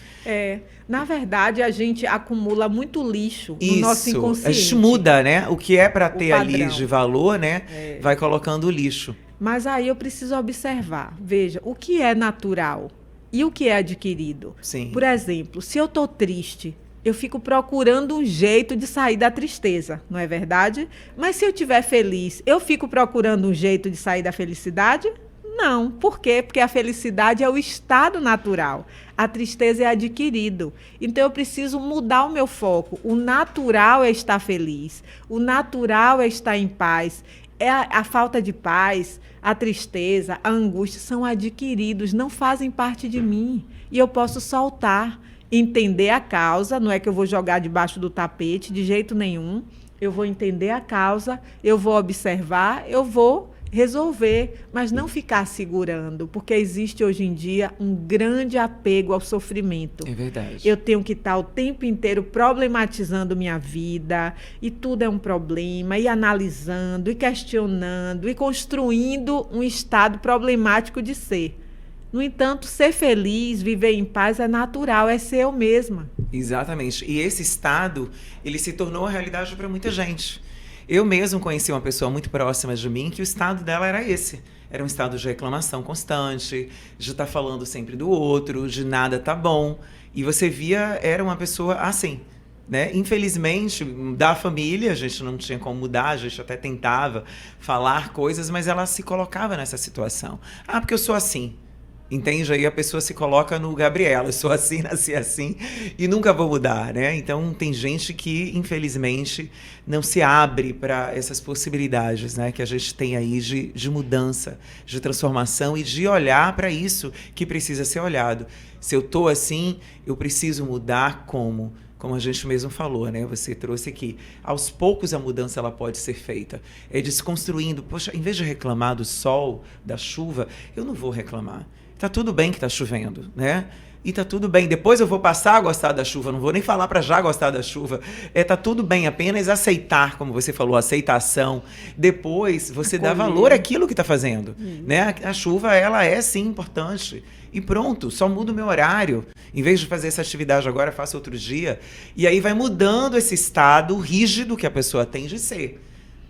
Na verdade, a gente acumula muito lixo no nosso inconsciente. A gente muda, né? O que é para ter ali de valor, né? Vai colocando o lixo. Mas aí eu preciso observar. Veja, o que é natural? E o que é adquirido? Sim. Por exemplo, se eu estou triste, eu fico procurando um jeito de sair da tristeza, não é verdade? Mas se eu estiver feliz, eu fico procurando um jeito de sair da felicidade? Não. Por quê? Porque a felicidade é o estado natural. A tristeza é adquirido. Então, eu preciso mudar o meu foco. O natural é estar feliz. O natural é estar em paz. A falta de paz, a tristeza, a angústia são adquiridos, não fazem parte de mim. E eu posso soltar, entender a causa, não é que eu vou jogar debaixo do tapete, de jeito nenhum. Eu vou entender a causa, eu vou observar, eu vou resolver, mas não ficar segurando, porque existe hoje em dia um grande apego ao sofrimento. É verdade. Eu tenho que estar o tempo inteiro problematizando minha vida, e tudo é um problema, e analisando, e questionando, e construindo um estado problemático de ser. No entanto, ser feliz, viver em paz é natural, é ser eu mesma. Exatamente. E esse estado, ele se tornou a realidade para muita gente. Eu mesmo conheci uma pessoa muito próxima de mim que o estado dela era esse. Era um estado de reclamação constante, de estar falando sempre do outro, de nada tá bom. E você via, era uma pessoa assim, né? Infelizmente, da família, a gente não tinha como mudar, a gente até tentava falar coisas, mas ela se colocava nessa situação. Ah, porque eu sou assim. Entende? Aí a pessoa se coloca no Gabriela, eu sou assim, nasci assim e nunca vou mudar, né? Então tem gente que, infelizmente, não se abre para essas possibilidades, né? Que a gente tem aí de mudança, de transformação e de olhar para isso que precisa ser olhado. Se eu tô assim, eu preciso mudar como? Como a gente mesmo falou, né? Você trouxe aqui. Aos poucos a mudança ela pode ser feita. É desconstruindo. Poxa, em vez de reclamar do sol, da chuva, eu não vou reclamar. Tá tudo bem que tá chovendo, né? E tá tudo bem. Depois eu vou passar a gostar da chuva. Não vou nem falar para já gostar da chuva. Tá tudo bem. Apenas aceitar, como você falou, aceitação. Depois você dá valor àquilo que tá fazendo, né? A chuva, ela é sim importante. E pronto, só muda o meu horário. Em vez de fazer essa atividade agora, faço outro dia. E aí vai mudando esse estado rígido que a pessoa tem de ser,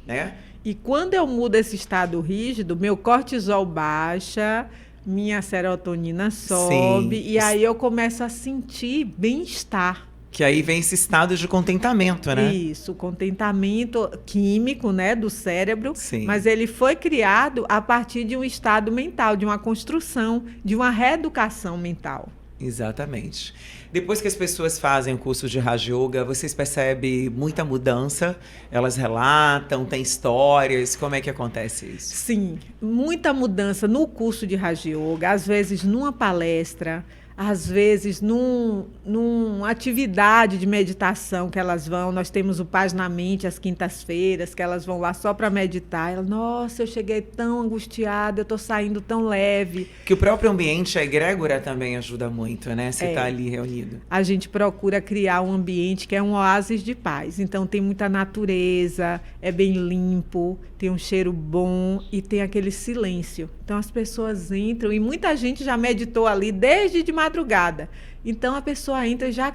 né? E quando eu mudo esse estado rígido, meu cortisol baixa, minha serotonina sobe, sim, e aí eu começo a sentir bem-estar. Que aí vem esse estado de contentamento, né? Isso, contentamento químico, né, do cérebro. Sim. Mas ele foi criado a partir de um estado mental, de uma construção, de uma reeducação mental. Exatamente. Depois que as pessoas fazem o curso de Raja Yoga, vocês percebem muita mudança? Elas relatam, tem histórias, como é que acontece isso? Sim, muita mudança no curso de Raja Yoga, às vezes numa palestra, às vezes numa atividade de meditação que elas vão. Nós temos o Paz na Mente às quintas-feiras, que elas vão lá só para meditar. Ela, nossa, eu cheguei tão angustiada, eu estou saindo tão leve. Que o próprio ambiente, a egrégora também ajuda muito, né? Você está ali reunido. A gente procura criar um ambiente que é um oásis de paz. Então tem muita natureza, é bem limpo, tem um cheiro bom e tem aquele silêncio. Então as pessoas entram e muita gente já meditou ali desde de madrugada. Então a pessoa entra e já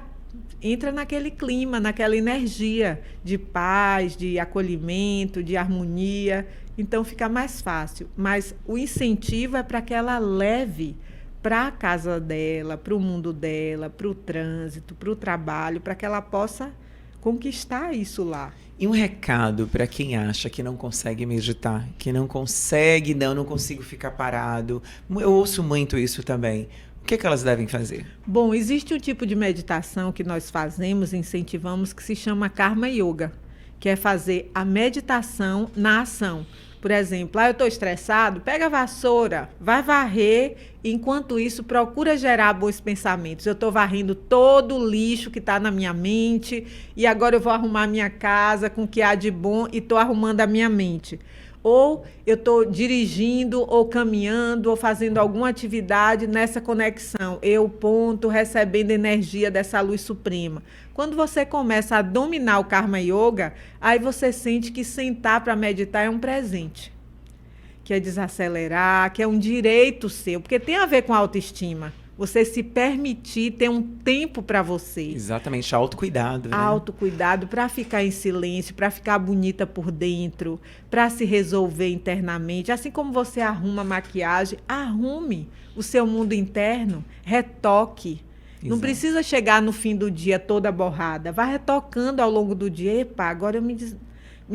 entra naquele clima, naquela energia de paz, de acolhimento, de harmonia. Então fica mais fácil. Mas o incentivo é para que ela leve para a casa dela, para o mundo dela, para o trânsito, para o trabalho, para que ela possa conquistar isso lá. E um recado para quem acha que não consegue meditar, que não consegue, não consigo ficar parado. Eu ouço muito isso também. O que elas devem fazer? Bom, existe um tipo de meditação que nós fazemos, incentivamos, que se chama Karma Yoga, que é fazer a meditação na ação. Por exemplo, eu estou estressado, pega a vassoura, vai varrer, enquanto isso procura gerar bons pensamentos. Eu estou varrendo todo o lixo que está na minha mente e agora eu vou arrumar minha casa com o que há de bom e estou arrumando a minha mente. Ou eu estou dirigindo ou caminhando ou fazendo alguma atividade nessa conexão. Eu, ponto, recebendo energia dessa luz suprema. Quando você começa a dominar o Karma Yoga, aí você sente que sentar para meditar é um presente. Que é desacelerar, que é um direito seu, porque tem a ver com autoestima. Você se permitir ter um tempo para você. Exatamente, autocuidado. Né? Autocuidado para ficar em silêncio, para ficar bonita por dentro, para se resolver internamente. Assim como você arruma a maquiagem, arrume o seu mundo interno, retoque. Exato. Não precisa chegar no fim do dia toda borrada. Vá retocando ao longo do dia. Epa, agora eu me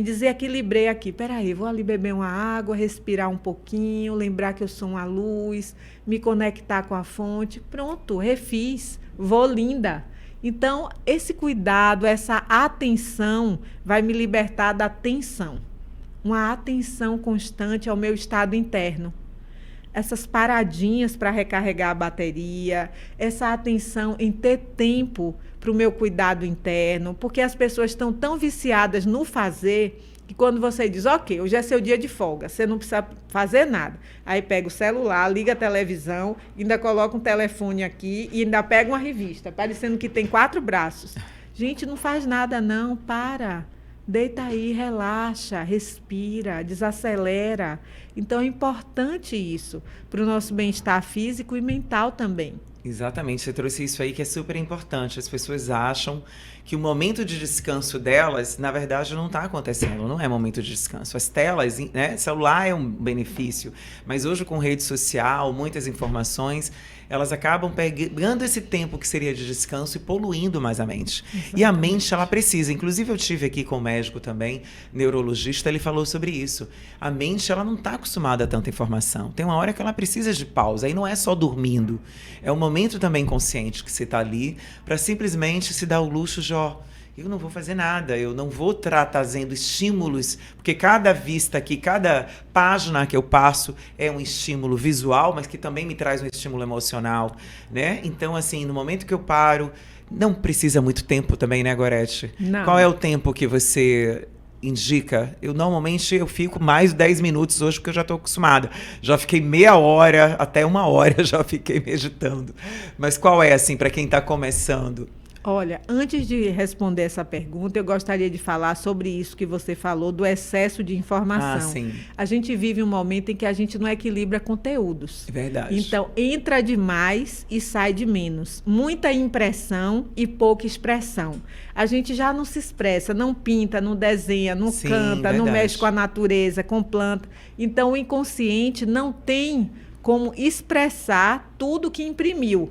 desequilibrei aqui. Peraí, vou ali beber uma água, respirar um pouquinho, lembrar que eu sou uma luz, me conectar com a fonte. Pronto, refiz, vou linda. Então, esse cuidado, essa atenção vai me libertar da tensão. Uma atenção constante ao meu estado interno. Essas paradinhas para recarregar a bateria, essa atenção em ter tempo para o meu cuidado interno, porque as pessoas estão tão viciadas no fazer que quando você diz, ok, hoje é seu dia de folga, você não precisa fazer nada. Aí pega o celular, liga a televisão, ainda coloca um telefone aqui e ainda pega uma revista, parecendo que tem 4 braços. Gente, não faz nada não, para. Deita aí, relaxa, respira, desacelera. Então é importante isso para o nosso bem-estar físico e mental também. Exatamente, você trouxe isso aí que é super importante. As pessoas acham que o momento de descanso delas, na verdade, não está acontecendo, não é momento de descanso. As telas, né, celular é um benefício, mas hoje com rede social, muitas informações, elas acabam pegando esse tempo que seria de descanso e poluindo mais a mente. Exatamente. E a mente, ela precisa. Inclusive, eu tive aqui com o médico também, neurologista, ele falou sobre isso. A mente, ela não está acostumada a tanta informação. Tem uma hora que ela precisa de pausa. E não é só dormindo. É um momento também consciente que você está ali para simplesmente se dar o luxo de, eu não vou fazer nada, eu não vou estar trazendo estímulos, porque cada vista aqui, cada página que eu passo é um estímulo visual, mas que também me traz um estímulo emocional, né? Então, assim, no momento que eu paro, não precisa muito tempo também, né, Gorete? Não. Qual é o tempo que você indica? Normalmente eu fico mais de 10 minutos hoje, porque eu já estou acostumada. Já fiquei meia hora, até 1 hora, já fiquei meditando. Mas qual é, assim, para quem está começando? Olha, antes de responder essa pergunta, eu gostaria de falar sobre isso que você falou, do excesso de informação. Sim. A gente vive um momento em que a gente não equilibra conteúdos. É verdade. Então, entra demais e sai de menos. Muita impressão e pouca expressão. A gente já não se expressa, não pinta, não desenha, não canta, não mexe com a natureza, com planta. Então, o inconsciente não tem como expressar tudo que imprimiu.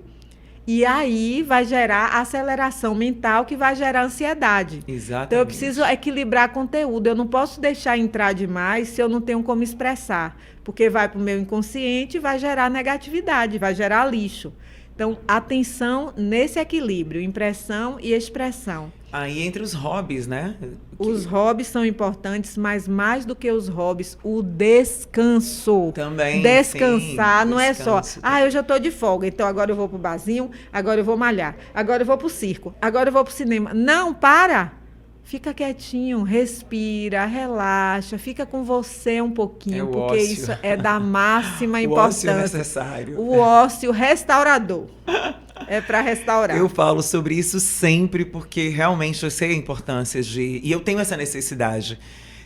E aí vai gerar aceleração mental, que vai gerar ansiedade. Exatamente. Então, eu preciso equilibrar conteúdo. Eu não posso deixar entrar demais se eu não tenho como expressar. Porque vai para o meu inconsciente e vai gerar negatividade, vai gerar lixo. Então, atenção nesse equilíbrio, impressão e expressão. Aí entre os hobbies, né? Os hobbies são importantes, mas mais do que os hobbies, o descanso. Também. Descansar sim, não é só, também. eu já estou de folga, então agora eu vou pro barzinho, agora eu vou malhar, agora eu vou pro circo, agora eu vou pro cinema. Não, para! Fica quietinho, respira, relaxa, fica com você um pouquinho, porque ócio. Isso é da máxima O importância. ócio necessário. O ócio restaurador. É para restaurar. Eu falo sobre isso sempre porque realmente eu sei a importância e eu tenho essa necessidade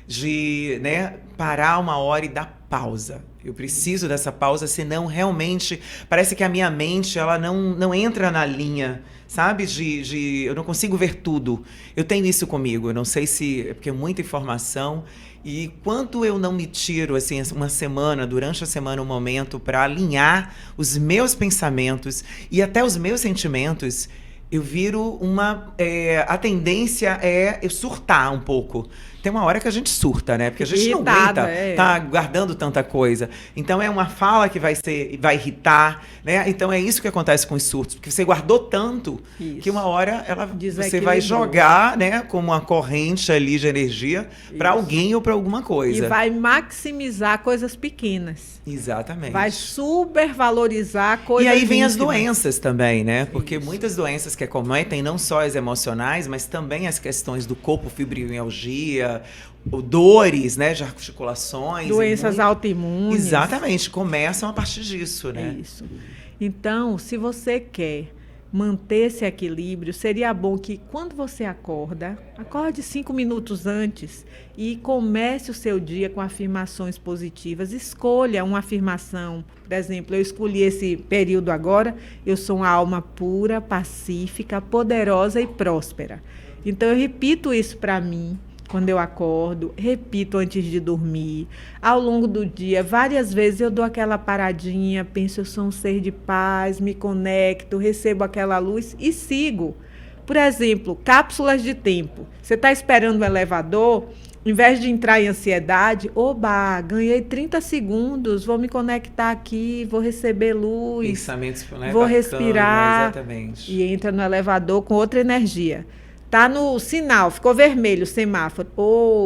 de, né, parar 1 hora e dar pausa. Eu preciso dessa pausa, senão realmente parece que a minha mente ela não entra na linha, sabe? Eu não consigo ver tudo. Eu tenho isso comigo, eu não sei se é porque é muita informação. E quanto eu não me tiro, assim, durante a semana, um momento para alinhar os meus pensamentos e até os meus sentimentos, eu viro a tendência é eu surtar um pouco. Tem uma hora que a gente surta, né? Porque a gente não aguenta tá guardando tanta coisa. Então é uma fala que vai irritar, né? Então é isso que acontece com os surtos, porque você guardou tanto que uma hora você vai jogar, né, como uma corrente ali de energia para alguém ou para alguma coisa. E vai maximizar coisas pequenas. Exatamente. Vai supervalorizar coisas. E aí vem íntimas. as doenças também, né? Porque muitas doenças que acometem não só as emocionais, mas também as questões do corpo, fibromialgia, dores, né, de articulações. Doenças autoimunes. Exatamente, começam a partir disso, né? É isso. Então, se você quer manter esse equilíbrio, seria bom que quando você acorde 5 minutos antes e comece o seu dia com afirmações positivas. Escolha uma afirmação. Por exemplo, eu escolhi esse período agora, eu sou uma alma pura, pacífica, poderosa e próspera. Então, eu repito isso para mim. Quando eu acordo, repito antes de dormir. Ao longo do dia, várias vezes eu dou aquela paradinha, penso, eu sou um ser de paz, me conecto, recebo aquela luz e sigo. Por exemplo, cápsulas de tempo. Você está esperando o elevador, em vez de entrar em ansiedade, ganhei 30 segundos, vou me conectar aqui, vou receber luz, pensamentos, né, vou bacana, respirar, exatamente. E entra no elevador com outra energia. Tá no sinal, ficou vermelho o semáforo.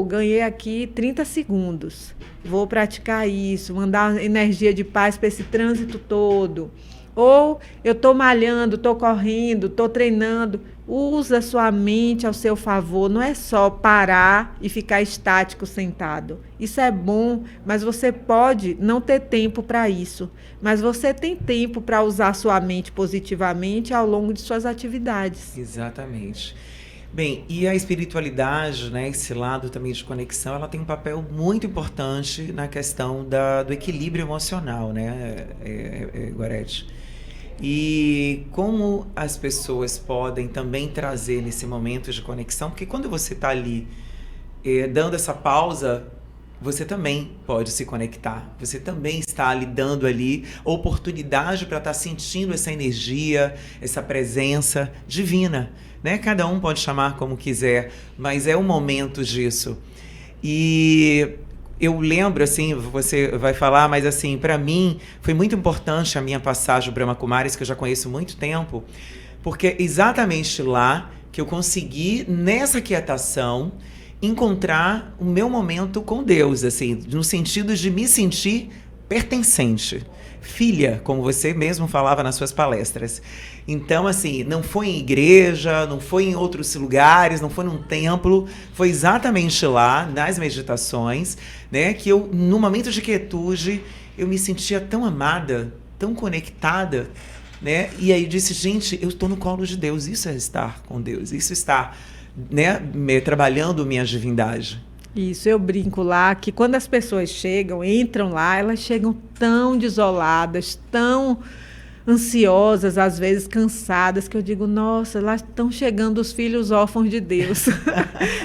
Ganhei aqui 30 segundos. Vou praticar isso, mandar energia de paz para esse trânsito todo. Ou eu estou malhando, estou correndo, estou treinando. Usa sua mente ao seu favor. Não é só parar e ficar estático sentado. Isso é bom, mas você pode não ter tempo para isso. Mas você tem tempo para usar sua mente positivamente ao longo de suas atividades. Exatamente. Bem, e a espiritualidade, né, esse lado também de conexão, ela tem um papel muito importante na questão do equilíbrio emocional, né, Gorete? E como as pessoas podem também trazer nesse momento de conexão, porque quando você está ali dando essa pausa, você também pode se conectar. Você também está lhe dando ali oportunidade para estar sentindo essa energia, essa presença divina, né? Cada um pode chamar como quiser, mas é o momento disso. E eu lembro, assim, você vai falar, mas assim, para mim foi muito importante a minha passagem do Brahma Kumaris, que eu já conheço há muito tempo, porque é exatamente lá que eu consegui, nessa quietação, encontrar o meu momento com Deus, assim, no sentido de me sentir pertencente, filha, como você mesmo falava nas suas palestras. Então, assim, não foi em igreja, não foi em outros lugares, não foi num templo, foi exatamente lá, nas meditações, né, que eu, no momento de quietude, eu me sentia tão amada, tão conectada, né, e aí eu disse, gente, eu estou no colo de Deus, isso é estar com Deus, isso é estar, né, trabalhando minha divindade. Isso, eu brinco lá que quando as pessoas chegam, entram lá, elas chegam tão desoladas, tão ansiosas, às vezes cansadas, que eu digo, nossa, lá estão chegando os filhos órfãos de Deus.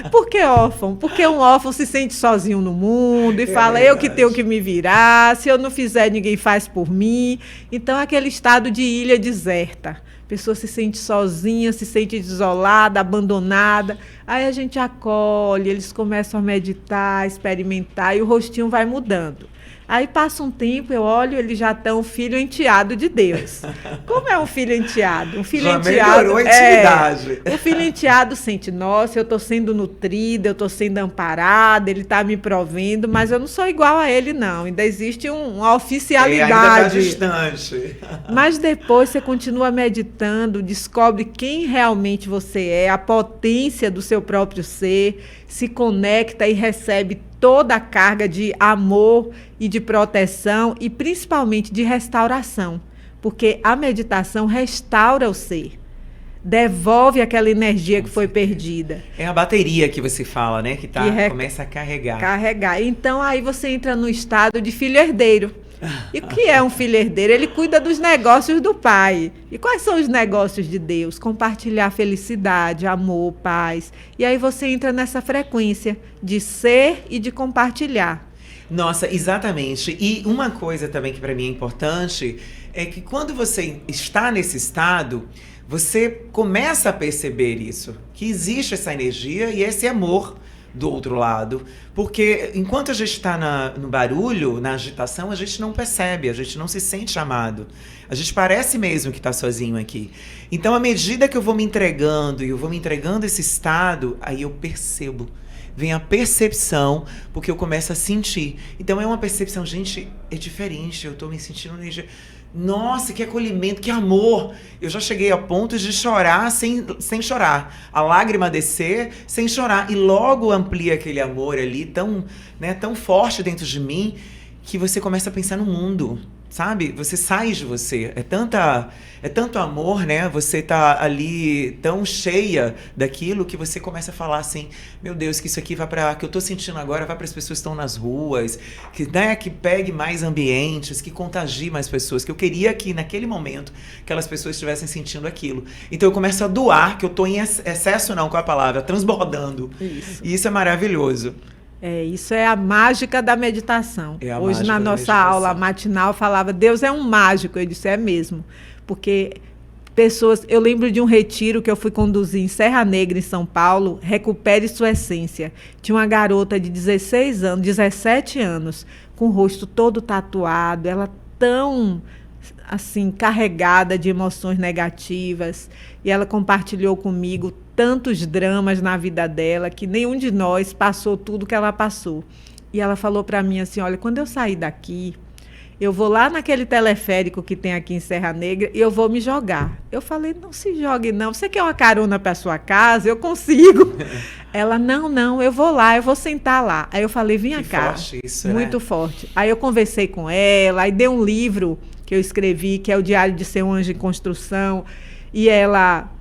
Por que órfão? Porque um órfão se sente sozinho no mundo e fala, eu que tenho que me virar, se eu não fizer, ninguém faz por mim. Então, aquele estado de ilha deserta. A pessoa se sente sozinha, se sente desolada, abandonada. Aí a gente acolhe, eles começam a meditar, experimentar, e o rostinho vai mudando. Aí passa um tempo, eu olho, eles já estão filho enteado de Deus. Como é um filho enteado? Um filho já enteado, melhorou a intimidade. O filho enteado sente, nossa, eu estou sendo nutrida, eu estou sendo amparada, ele está me provendo, mas eu não sou igual a ele, não. Ainda existe uma oficialidade. Ainda está distante. Mas depois você continua meditando, descobre quem realmente você é, a potência do seu próprio ser, se conecta e recebe toda a carga de amor e de proteção e principalmente de restauração, porque a meditação restaura o ser, devolve aquela energia que foi perdida. É a bateria que você fala, né? Que começa a carregar. Carregar. Então aí você entra no estado de filho herdeiro. E o que é um filho herdeiro? Ele cuida dos negócios do pai. E quais são os negócios de Deus? Compartilhar felicidade, amor, paz. E aí você entra nessa frequência de ser e de compartilhar. Nossa, exatamente. E uma coisa também que para mim é importante é que quando você está nesse estado, você começa a perceber isso, que existe essa energia e esse amor do outro lado, porque enquanto a gente está no barulho, na agitação, a gente não percebe, a gente não se sente amado, a gente parece mesmo que está sozinho aqui. Então, à medida que eu vou me entregando e eu vou me entregando esse estado, aí eu percebo, vem a percepção, porque eu começo a sentir. Então é uma percepção, gente, é diferente, eu estou me sentindo energia. Nossa, que acolhimento, que amor! Eu já cheguei a ponto de chorar sem chorar. A lágrima descer sem chorar. E logo amplia aquele amor ali tão, né, tão forte dentro de mim que você começa a pensar no mundo, sabe? Você sai de você. É tanto amor, né? Você tá ali tão cheia daquilo que você começa a falar assim, meu Deus, que isso aqui vai para que eu tô sentindo agora vai para as pessoas que estão nas ruas, que, né, que pegue mais ambientes, que contagie mais pessoas, que eu queria que naquele momento aquelas pessoas estivessem sentindo aquilo. Então eu começo a doar, que eu tô em excesso não com a palavra, transbordando. Isso. E isso é maravilhoso. Isso é a mágica da meditação. Hoje na nossa aula matinal falava, Deus é um mágico. Eu disse, é mesmo. Porque pessoas... Eu lembro de um retiro que eu fui conduzir em Serra Negra, em São Paulo, Recupere Sua Essência. Tinha uma garota de 16 anos, 17 anos, com o rosto todo tatuado, ela tão... assim, carregada de emoções negativas, e ela compartilhou comigo tantos dramas na vida dela, que nenhum de nós passou tudo que ela passou. E ela falou para mim assim, olha, quando eu sair daqui, eu vou lá naquele teleférico que tem aqui em Serra Negra e eu vou me jogar. Eu falei, não se jogue não, você quer uma carona para sua casa? Eu consigo. Ela, não, eu vou lá, eu vou sentar lá. Aí eu falei, vinha cá. Forte isso, muito né? forte. Aí eu conversei com ela, aí dei um livro que eu escrevi, que é o Diário de Ser um Anjo em Construção, e ela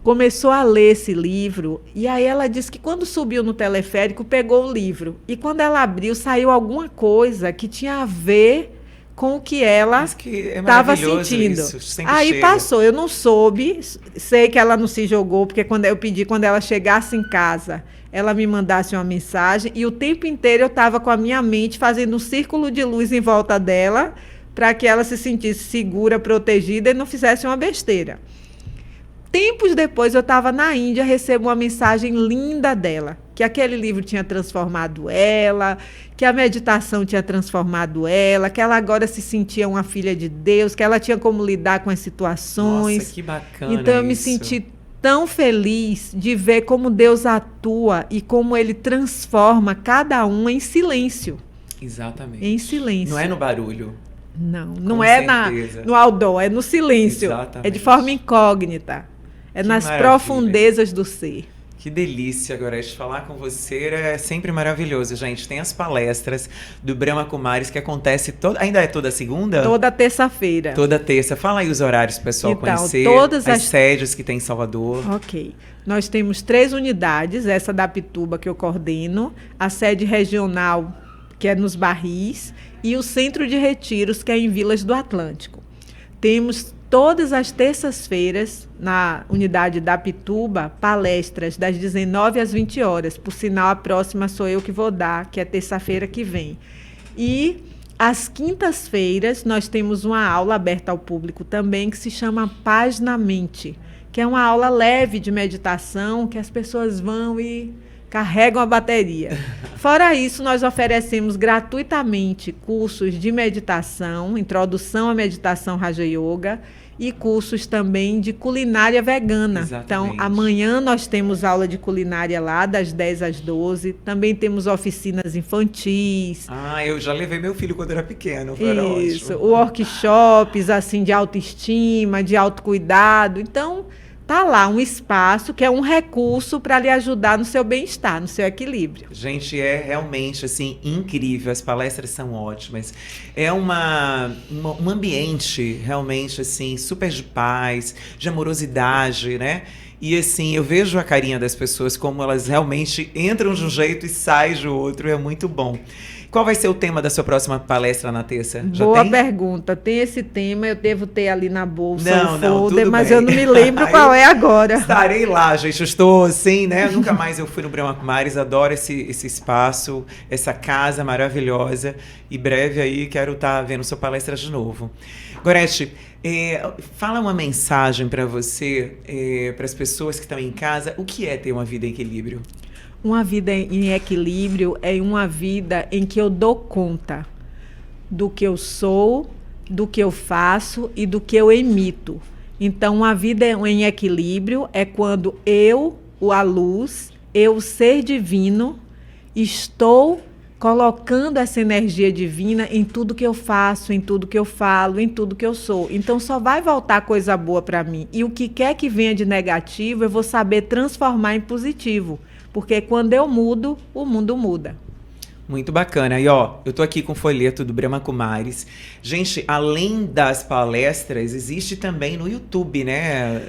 começou a ler esse livro, e aí ela disse que quando subiu no teleférico, pegou o livro, e quando ela abriu, saiu alguma coisa que tinha a ver com o que ela estava sentindo. Isso, aí chega. Passou, eu não soube, sei que ela não se jogou, porque quando eu pedi, quando ela chegasse em casa, ela me mandasse uma mensagem, e o tempo inteiro eu estava com a minha mente fazendo um círculo de luz em volta dela, para que ela se sentisse segura, protegida e não fizesse uma besteira. Tempos depois, eu estava na Índia, recebo uma mensagem linda dela, que aquele livro tinha transformado ela, que a meditação tinha transformado ela, que ela agora se sentia uma filha de Deus, que ela tinha como lidar com as situações. Nossa, que bacana. Então, eu me senti tão feliz de ver como Deus atua e como Ele transforma cada um em silêncio. Exatamente. Em silêncio. Não é no barulho. Não é no outdoor, é no silêncio. Exatamente. É de forma incógnita. É Que nas maravilha. profundezas do ser. Que delícia, Gorete, falar com você é sempre maravilhoso, gente. Tem as palestras do Brahma Kumaris que acontece ainda é toda segunda? Toda terça-feira. Toda terça. Fala aí os horários pro pessoal conhecer. Todas as sedes que tem em Salvador. Ok. Nós temos 3 unidades, essa da Pituba que eu coordeno, a sede regional, que é nos Barris, e o centro de retiros, que é em Vilas do Atlântico. Temos todas as terças-feiras, na unidade da Pituba, palestras das 19 às 20 horas. Por sinal, a próxima sou eu que vou dar, que é terça-feira que vem. E às quintas-feiras, nós temos uma aula aberta ao público também, que se chama Paz na Mente, que é uma aula leve de meditação, que as pessoas vão e carregam a bateria. Fora isso, nós oferecemos gratuitamente cursos de meditação, introdução à meditação Raja Yoga, e cursos também de culinária vegana. Exatamente. Então, amanhã nós temos aula de culinária lá, das 10 às 12. Também temos oficinas infantis. Eu já levei meu filho quando era pequeno. Isso, workshops assim, de autoestima, de autocuidado. Então, tá lá um espaço que é um recurso para lhe ajudar no seu bem-estar, no seu equilíbrio. Gente, é realmente assim incrível, as palestras são ótimas. É um ambiente realmente assim super de paz, de amorosidade, né? E assim, eu vejo a carinha das pessoas como elas realmente entram de um jeito e saem de outro, é muito bom. Qual vai ser o tema da sua próxima palestra na terça? Boa pergunta. Tem esse tema, eu devo ter ali na bolsa não, o folder, tudo mas bem. eu não me lembro qual é agora. Estarei lá, gente. Eu estou assim, né? Nunca mais eu fui no Brahma Kumaris, adoro esse espaço, essa casa maravilhosa. E breve aí quero estar vendo sua palestra de novo. Gorete, fala uma mensagem para você, para as pessoas que estão em casa. O que é ter uma vida em equilíbrio? Uma vida em equilíbrio é uma vida em que eu dou conta do que eu sou, do que eu faço e do que eu emito. Então, uma vida em equilíbrio é quando eu, a luz, eu, o ser divino, estou colocando essa energia divina em tudo que eu faço, em tudo que eu falo, em tudo que eu sou. Então, só vai voltar coisa boa para mim. E o que quer que venha de negativo, eu vou saber transformar em positivo. Porque quando eu mudo, o mundo muda. Muito bacana. E ó, eu tô aqui com o folheto do Brahma Kumaris. Gente, além das palestras, existe também no YouTube, né?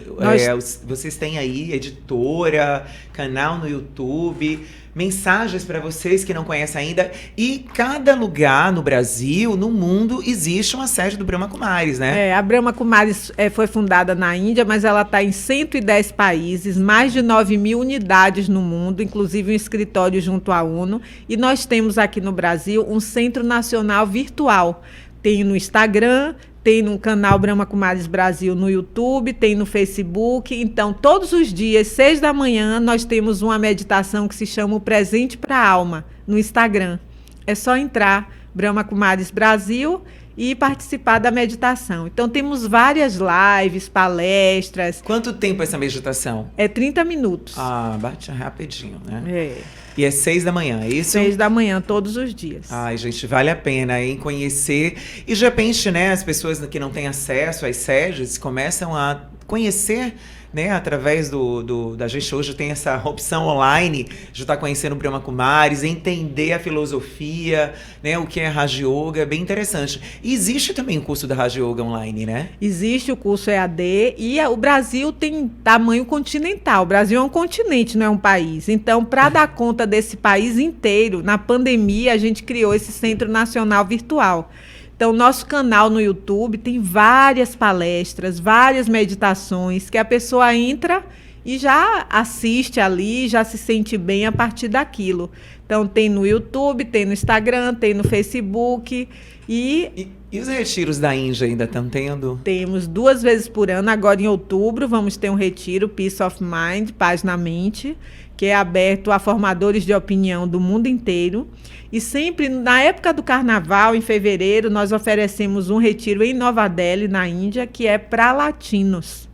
Vocês têm aí editora, canal no YouTube, mensagens para vocês que não conhecem ainda. E cada lugar no Brasil, no mundo, existe uma sede do Brahma Kumaris, né? A Brahma Kumaris foi fundada na Índia, mas ela está em 110 países, mais de 9.000 unidades no mundo, inclusive um escritório junto à ONU. E nós temos aqui no Brasil um Centro Nacional Virtual. Tem no Instagram, tem no canal Brahma Kumaris Brasil no YouTube, tem no Facebook. Então, todos os dias, 6 da manhã, nós temos uma meditação que se chama O Presente para a Alma, no Instagram. É só entrar, Brahma Kumaris Brasil, e participar da meditação. Então, temos várias lives, palestras. Quanto tempo é essa meditação? É 30 minutos. Ah, bate rapidinho, né? É. E é 6 da manhã, é isso? 6 da manhã, todos os dias. Ai, gente, vale a pena, hein, conhecer. E de repente, né, as pessoas que não têm acesso às sedes começam a conhecer, né, através da gente hoje tem essa opção online de estar conhecendo o Brahma Kumaris, entender a filosofia, né, o que é Raja Yoga, é bem interessante. E existe também o curso da Raja Yoga online, né? Existe o curso EAD e o Brasil tem tamanho continental. O Brasil é um continente, não é um país. Então, para dar conta desse país inteiro, na pandemia a gente criou esse Centro Nacional Virtual. Então, nosso canal no YouTube tem várias palestras, várias meditações, que a pessoa entra e já assiste ali, já se sente bem a partir daquilo. Então, tem no YouTube, tem no Instagram, tem no Facebook. E os retiros da Índia ainda estão tendo? Temos 2 vezes por ano. Agora, em outubro, vamos ter um retiro, Peace of Mind, Paz na Mente, que é aberto a formadores de opinião do mundo inteiro. E sempre, na época do carnaval, em fevereiro, nós oferecemos um retiro em Nova Delhi, na Índia, que é para latinos.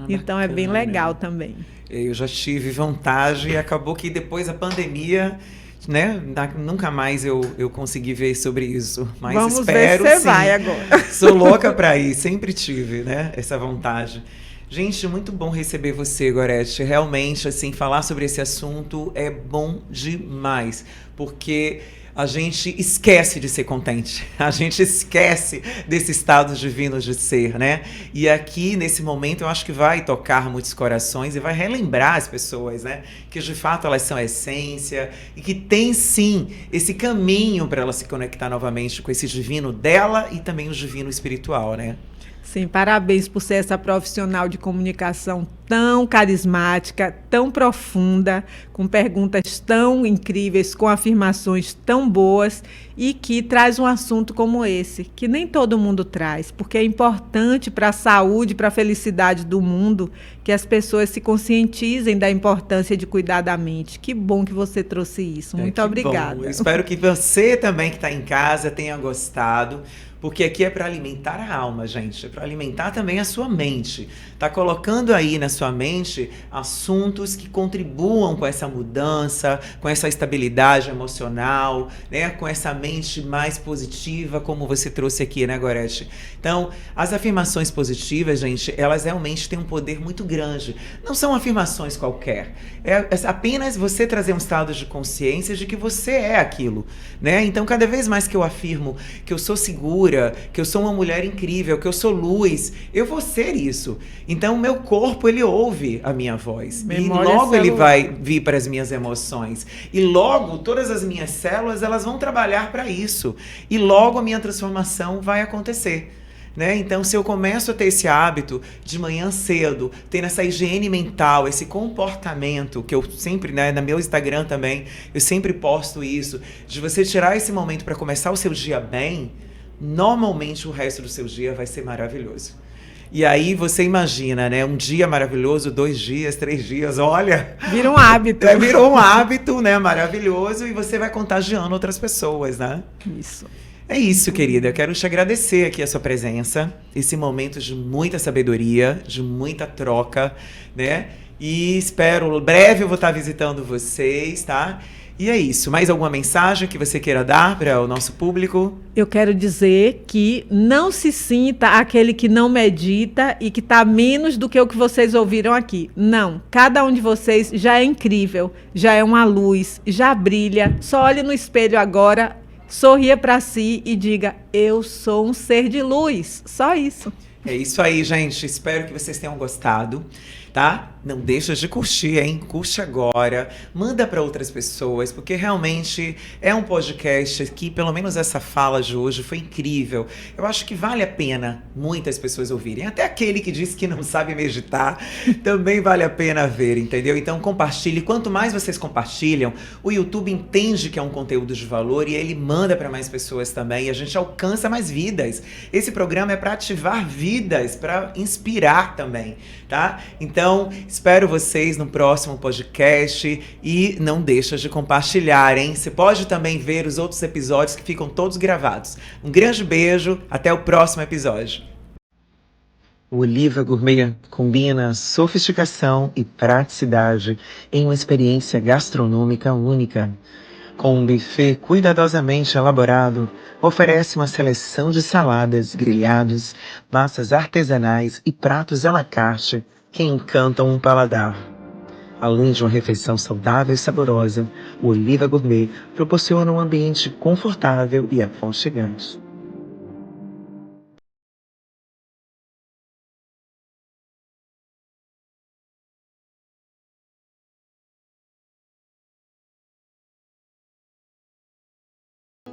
Então, bacana, é bem legal também. Eu já tive vontade e acabou que depois da pandemia, né, nunca mais eu consegui ver sobre isso. Mas vamos espero, ver se você sim. vai agora. Sou louca para ir, sempre tive, né, essa vontade. Gente, muito bom receber você, Gorete. Realmente, assim, falar sobre esse assunto é bom demais, porque a gente esquece de ser contente, a gente esquece desse estado divino de ser, né? E aqui, nesse momento, eu acho que vai tocar muitos corações e vai relembrar as pessoas, né? Que de fato elas são a essência e que tem sim esse caminho para ela se conectar novamente com esse divino dela e também o divino espiritual, né? Sim, parabéns por ser essa profissional de comunicação tão carismática, tão profunda, com perguntas tão incríveis, com afirmações tão boas e que traz um assunto como esse, que nem todo mundo traz, porque é importante para a saúde, para a felicidade do mundo, que as pessoas se conscientizem da importância de cuidar da mente. Que bom que você trouxe isso. Muito obrigada. Bom. Eu espero que você também que está em casa tenha gostado. Porque aqui é para alimentar a alma, gente. É para alimentar também a sua mente. Tá colocando aí na sua mente assuntos que contribuam com essa mudança, com essa estabilidade emocional, né? Com essa mente mais positiva, como você trouxe aqui, né, Gorete? Então, as afirmações positivas, gente, elas realmente têm um poder muito grande. Não são afirmações qualquer. É apenas você trazer um estado de consciência de que você é aquilo, né? Então, cada vez mais que eu afirmo que eu sou segura, que eu sou uma mulher incrível, que eu sou luz, eu vou ser isso. Então, o meu corpo, ele ouve a minha voz. Memória e logo celular. ele vai vir para as minhas emoções. E logo, todas as minhas células, elas vão trabalhar para isso. E logo a minha transformação vai acontecer. Né? Então, se eu começo a ter esse hábito de manhã cedo, tendo essa higiene mental, esse comportamento, que eu sempre, né, no meu Instagram também, eu sempre posto isso, de você tirar esse momento para começar o seu dia bem, normalmente o resto do seu dia vai ser maravilhoso. E aí você imagina, né? Um dia maravilhoso, 2 dias, 3 dias, olha... Vira um hábito. Virou um hábito, né? Maravilhoso, e você vai contagiando outras pessoas, né? Isso. É isso, querida. Eu quero te agradecer aqui a sua presença, esse momento de muita sabedoria, de muita troca, né? E espero, breve eu vou estar visitando vocês, tá? E é isso. Mais alguma mensagem que você queira dar para o nosso público? Eu quero dizer que não se sinta aquele que não medita e que está menos do que o que vocês ouviram aqui. Não. Cada um de vocês já é incrível, já é uma luz, já brilha. Só olhe no espelho agora, sorria para si e diga: eu sou um ser de luz. Só isso. É isso aí, gente. Espero que vocês tenham gostado, tá? Não deixa de curtir, hein? Curte agora, manda para outras pessoas, porque realmente é um podcast que, pelo menos essa fala de hoje, foi incrível. Eu acho que vale a pena muitas pessoas ouvirem. Até aquele que disse que não sabe meditar, também vale a pena ver, entendeu? Então compartilhe. Quanto mais vocês compartilham, o YouTube entende que é um conteúdo de valor e ele manda para mais pessoas também. E a gente alcança mais vidas. Esse programa é para ativar vidas, para inspirar também, tá? Então, Espero vocês no próximo podcast e não deixa de compartilhar, hein? Você pode também ver os outros episódios que ficam todos gravados. Um grande beijo, até o próximo episódio. O Oliva Gourmet combina sofisticação e praticidade em uma experiência gastronômica única. Com um buffet cuidadosamente elaborado, oferece uma seleção de saladas, grelhados, massas artesanais e pratos à la carte que encantam um paladar. Além de uma refeição saudável e saborosa, o Oliva Gourmet proporciona um ambiente confortável e aconchegante.